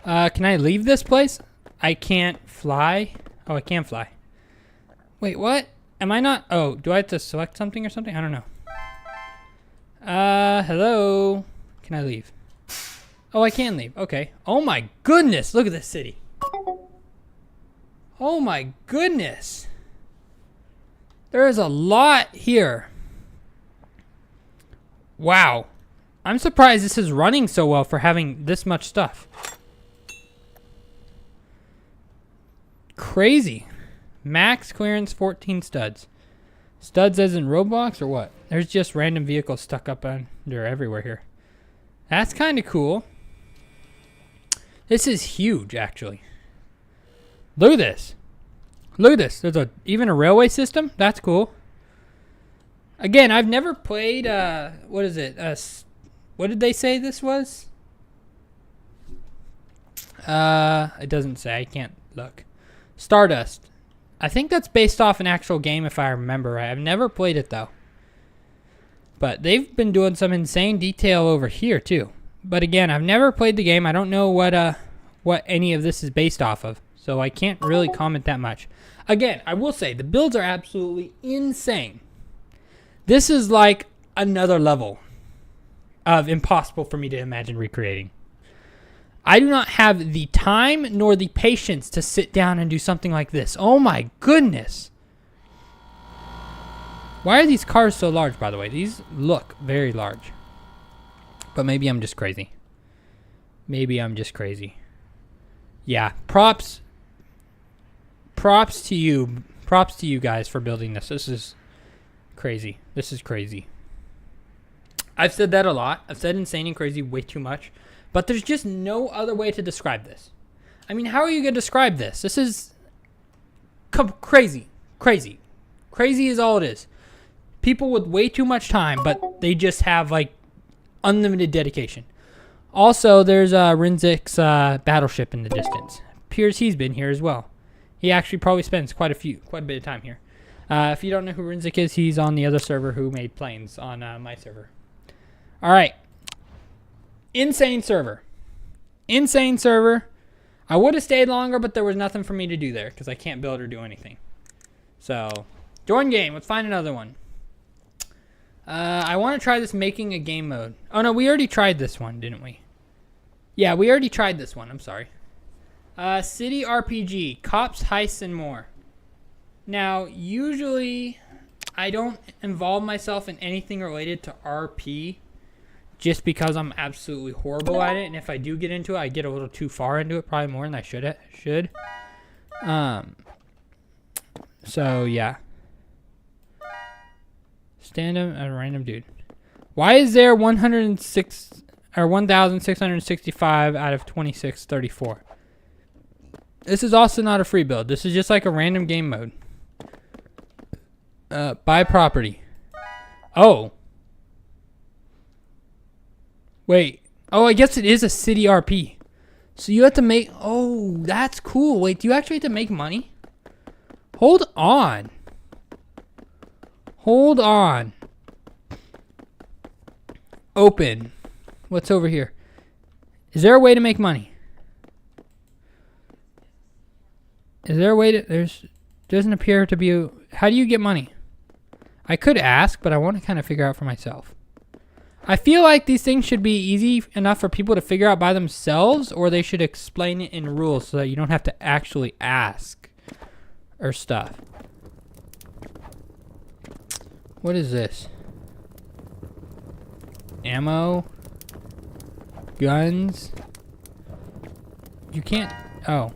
Can I leave this place? I can't fly? Oh, I can fly. Wait, what? Am I not... Oh, do I have to select something or something? I don't know. Hello? Can I leave? Oh, I can leave. Okay. Oh my goodness! Look at this city. Oh my goodness! There is a lot here. Wow. I'm surprised this is running so well for having this much stuff. Crazy. Max clearance 14 studs. Studs as in Roblox or what? There's just random vehicles stuck up under everywhere here. That's kind of cool. This is huge, actually. Look at this. Look at this. There's even a railway system. That's cool. Again, I've never played, what is it? What did they say this was? It doesn't say. I can't look. Stardust. I think that's based off an actual game if I remember right. I've never played it though. But they've been doing some insane detail over here too. But again, I've never played the game. I don't know what any of this is based off of. So I can't really comment that much. Again, I will say the builds are absolutely insane. This is like another level of impossible for me to imagine recreating. I do not have the time nor the patience to sit down and do something like this. Oh my goodness. Why are these cars so large, by the way? These look very large. But maybe I'm just crazy. Maybe I'm just crazy. Yeah, props to you. Props to you guys for building this. This is crazy. This is crazy. I've said that a lot. I've said insane and crazy way too much. But there's just no other way to describe this. I mean, how are you going to describe this? This is crazy. Crazy. Crazy is all it is. People with way too much time, but they just have, like, unlimited dedication. Also, there's Rinzik's battleship in the distance. Appears he's been here as well. He actually probably spends quite a bit of time here. If you don't know who Rinzik is, he's on the other server who made planes on my server. All right. Insane server. Insane server. I would have stayed longer, but there was nothing for me to do there because I can't build or do anything. So, join game. Let's find another one. I want to try this making a game mode. Oh, no, we already tried this one, didn't we? Yeah, we already tried this one. I'm sorry. City RPG. Cops, heists, and more. Now, usually, I don't involve myself in anything related to RP just because I'm absolutely horrible at it. And if I do get into it, I get a little too far into it, probably more than I should. So, yeah. Stand up a random dude. Why is there 106 or 1,665 out of 2634? This is also not a free build. This is just like a random game mode. Buy property. Oh. Wait. Oh, I guess it is a city RP. So you have to make... Oh, that's cool. Wait, do you actually have to make money? Hold on. Hold on. Open. What's over here? Is there a way to make money? Is there a way to... Doesn't appear to be... How do you get money? I could ask, but I want to kind of figure out for myself. I feel like these things should be easy enough for people to figure out by themselves, or they should explain it in rules so that you don't have to actually ask or stuff. What is this? Ammo? Guns? You can't... Oh.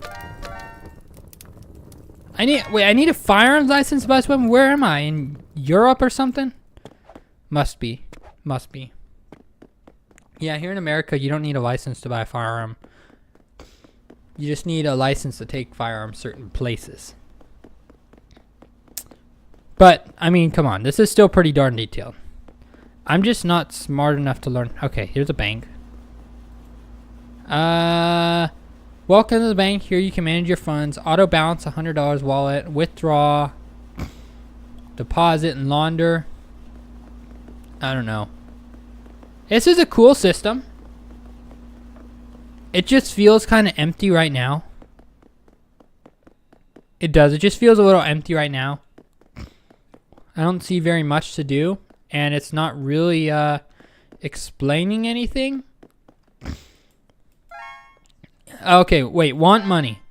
I need a firearms license to buy this weapon? Where am I? In Europe or something? Must be. Must be. Yeah, here in America, you don't need a license to buy a firearm. You just need a license to take firearms certain places. But, I mean, come on. This is still pretty darn detailed. I'm just not smart enough to learn. Okay, here's a bank. Welcome to the bank. Here you can manage your funds. Auto balance $100 wallet. Withdraw. Deposit and launder. I don't know. This is a cool system. It just feels kind of empty right now. It does. It just feels a little empty right now. I don't see very much to do. And it's not really explaining anything. Okay, wait. Want money.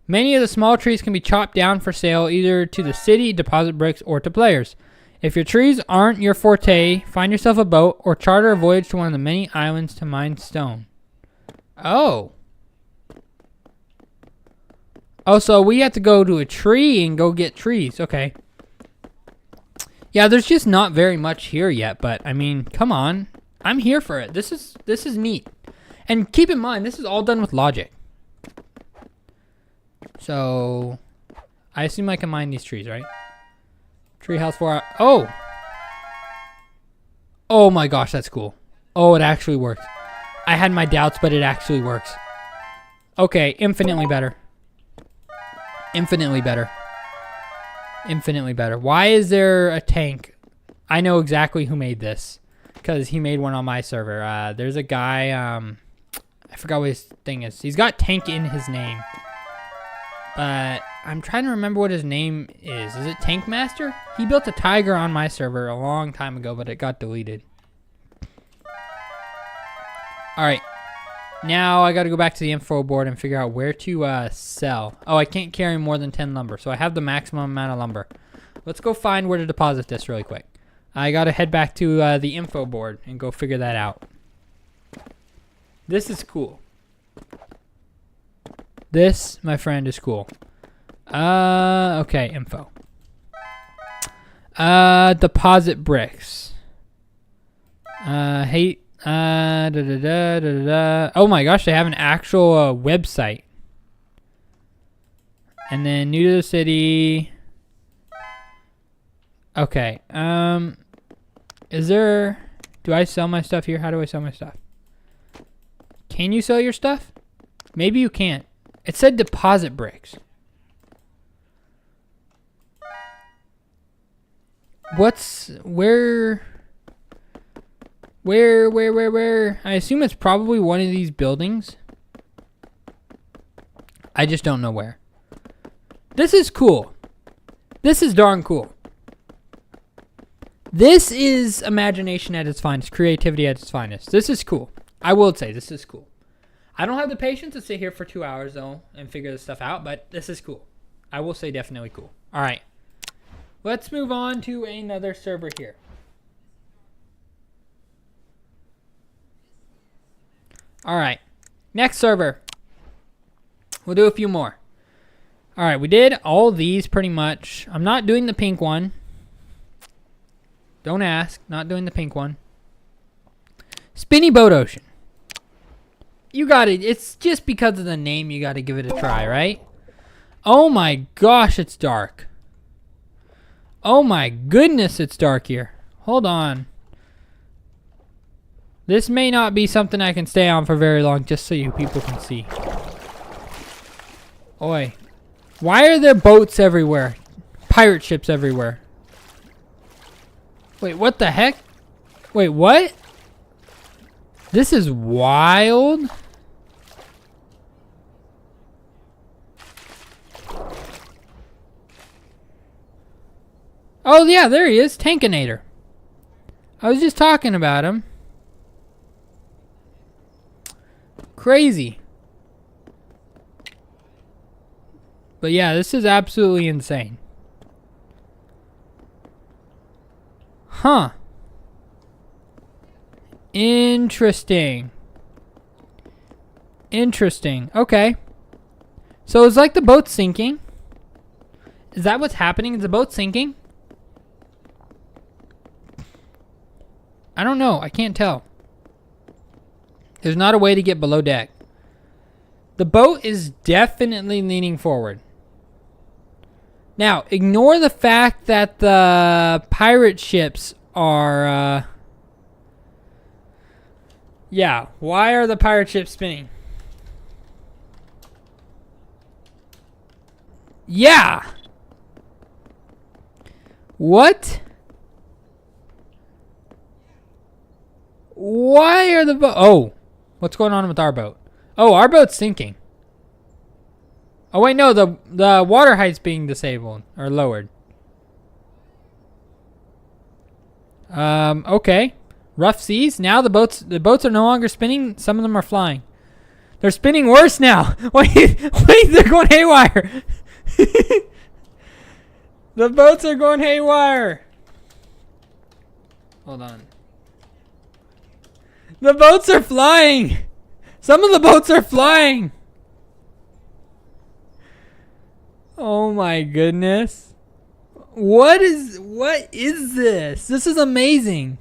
Many of the small trees can be chopped down for sale either to the city, deposit bricks, or to players. If your trees aren't your forte, find yourself a boat or charter a voyage to one of the many islands to mine stone. Oh. Oh, so we have to go to a tree and go get trees. Okay. Yeah, there's just not very much here yet, but I mean, come on. I'm here for it. This is neat. And keep in mind, this is all done with logic. So, I assume I can mine these trees, right? Treehouse 4. Oh! Oh my gosh, that's cool. Oh, it actually works. I had my doubts, but it actually works. Okay, infinitely better. Infinitely better. Infinitely better. Why is there a tank? I know exactly who made this. Because he made one on my server. There's a guy, I forgot what his thing is. He's got tank in his name. But I'm trying to remember what his name is. Is it Tank Master? He built a tiger on my server a long time ago, but it got deleted. Alright. Now I gotta go back to the info board and figure out where to sell. Oh, I can't carry more than 10 lumber, so I have the maximum amount of lumber. Let's go find where to deposit this really quick. I gotta head back to the info board and go figure that out. This is cool. This, my friend, is cool. Okay, info. Deposit bricks. Oh my gosh, they have an actual website. And then new to the city. Okay. Is there... Do I sell my stuff here? How do I sell my stuff? Can you sell your stuff? Maybe you can't. It said deposit bricks. What's... Where... I assume it's probably one of these buildings. I just don't know where. This is cool. This is darn cool. This is imagination at its finest. Creativity at its finest. This is cool. I will say this is cool. I don't have the patience to sit here for 2 hours, though, and figure this stuff out, but this is cool. I will say definitely cool. All right. Let's move on to another server here. All right. Next server. We'll do a few more. All right. We did all these pretty much. I'm not doing the pink one. Don't ask. Not doing the pink one. Spinny Boat Ocean. You got it. It's just because of the name you got to give it a try, right? Oh my gosh, it's dark. Oh my goodness, it's dark here. Hold on. This may not be something I can stay on for very long, just so you people can see. Oi. Why are there boats everywhere? Pirate ships everywhere. Wait, what the heck? Wait, what? This is wild. Oh, yeah, there he is. Tankinator. I was just talking about him. Crazy. But yeah, this is absolutely insane. Huh. Interesting. Interesting. Okay. So it's like the boat's sinking. Is that what's happening? Is the boat sinking? I don't know. I can't tell. There's not a way to get below deck. The boat is definitely leaning forward. Now, ignore the fact that the pirate ships are... yeah, why are the pirate ships spinning? Yeah! What? Why are the boat... oh, what's going on with our boat? Oh, our boat's sinking. Oh, wait, no, the water height's being disabled or lowered. Okay. Rough seas. Now the boats are no longer spinning. Some of them are flying. They're spinning worse now. Wait, they're going haywire. The boats are going haywire. Hold on. The boats are flying. Some of the boats are flying. Oh my goodness. What is this? This is amazing.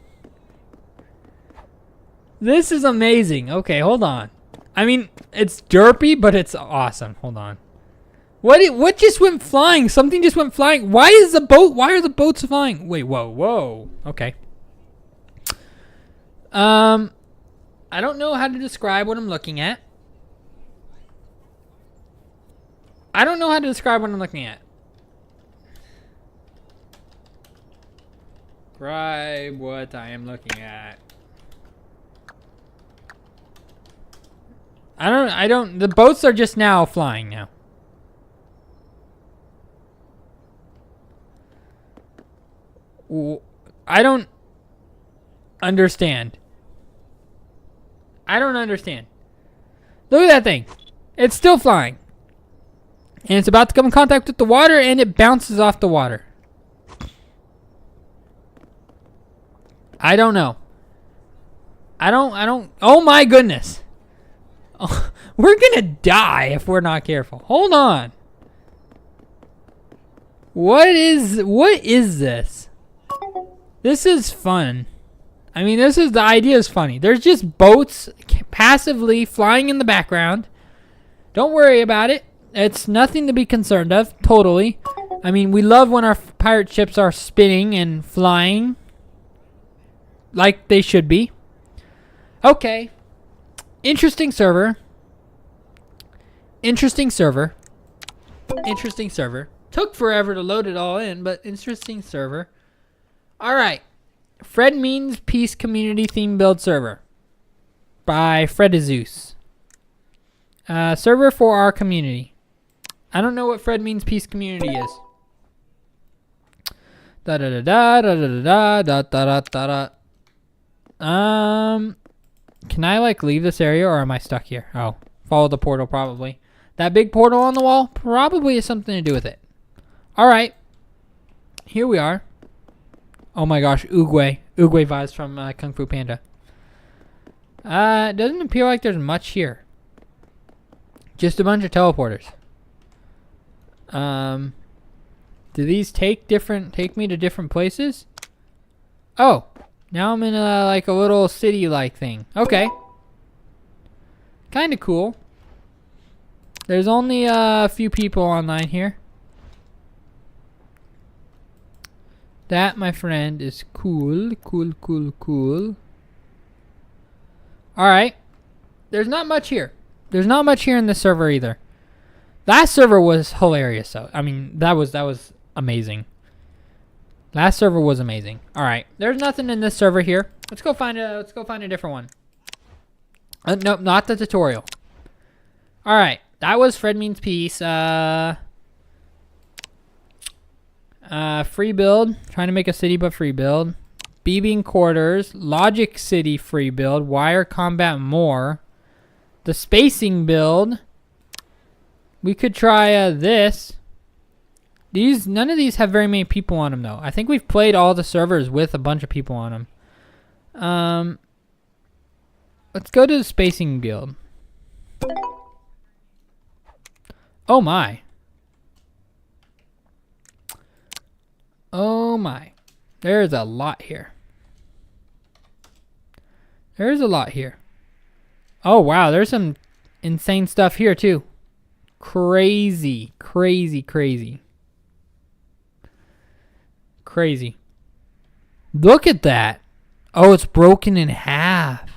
This is amazing. Okay, hold on. I mean, it's derpy, but it's awesome. Hold on. What just went flying? Something just went flying. Why are the boats flying? Wait, whoa. Okay. I don't know how to describe what I'm looking at. Describe what I am looking at. The boats are just now flying now. I don't understand. Look at that thing. It's still flying. And it's about to come in contact with the water, and it bounces off the water. I don't know. Oh my goodness. Oh, we're gonna die if we're not careful. Hold on. What is this? This is fun. I mean, the idea is funny. There's just boats passively flying in the background. Don't worry about it. It's nothing to be concerned of, totally. I mean, we love when our pirate ships are spinning and flying. Like they should be. Okay. Interesting server. Took forever to load it all in, but interesting server. Alright. Fred Means Peace Community Theme Build Server. By Fredizeus. Server for our community. I don't know what Fred Means Peace Community is. Can I like leave this area, or am I stuck here? Oh, follow the portal probably. That big portal on the wall probably has something to do with it. All right, here we are. Oh my gosh, Oogway vibes from Kung Fu Panda. It doesn't appear like there's much here. Just a bunch of teleporters. Do these take me to different places? Oh, now I'm in like a little city-like thing. Okay. Kind of cool. There's only a few people online here. That, my friend, is cool. Alright. There's not much here. There's not much here in this server either. Last server was hilarious, though. I mean, that was amazing. Last server was amazing. All right, there's nothing in this server here. Let's go find a different one. Nope, not the tutorial. All right, that was Fred Means Peace. Free build. Trying to make a city, but free build. Beebing Quarters. Logic City free build. Wire Combat More. The spacing build. We could try this. None of these have very many people on them, though. I think we've played all the servers with a bunch of people on them. Let's go to the spacing build. Oh my. Oh my. There's a lot here. There's a lot here. Oh wow, there's some insane stuff here too. Crazy, crazy, crazy. Crazy. Look at that. Oh, it's broken in half.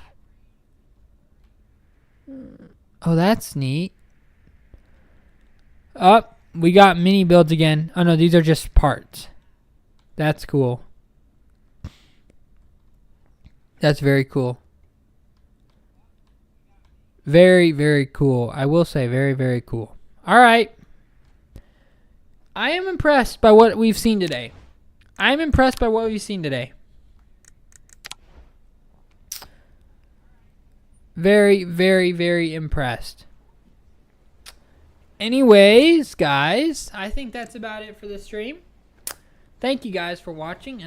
Oh, that's neat. Oh, we got mini builds again. Oh no, these are just parts. That's cool. That's very cool. Very, very cool. I will say very, very cool. All right. I am impressed by what we've seen today. I'm impressed by what we've seen today. Very, very, very impressed. Anyways, guys, I think that's about it for the stream. Thank you guys for watching, and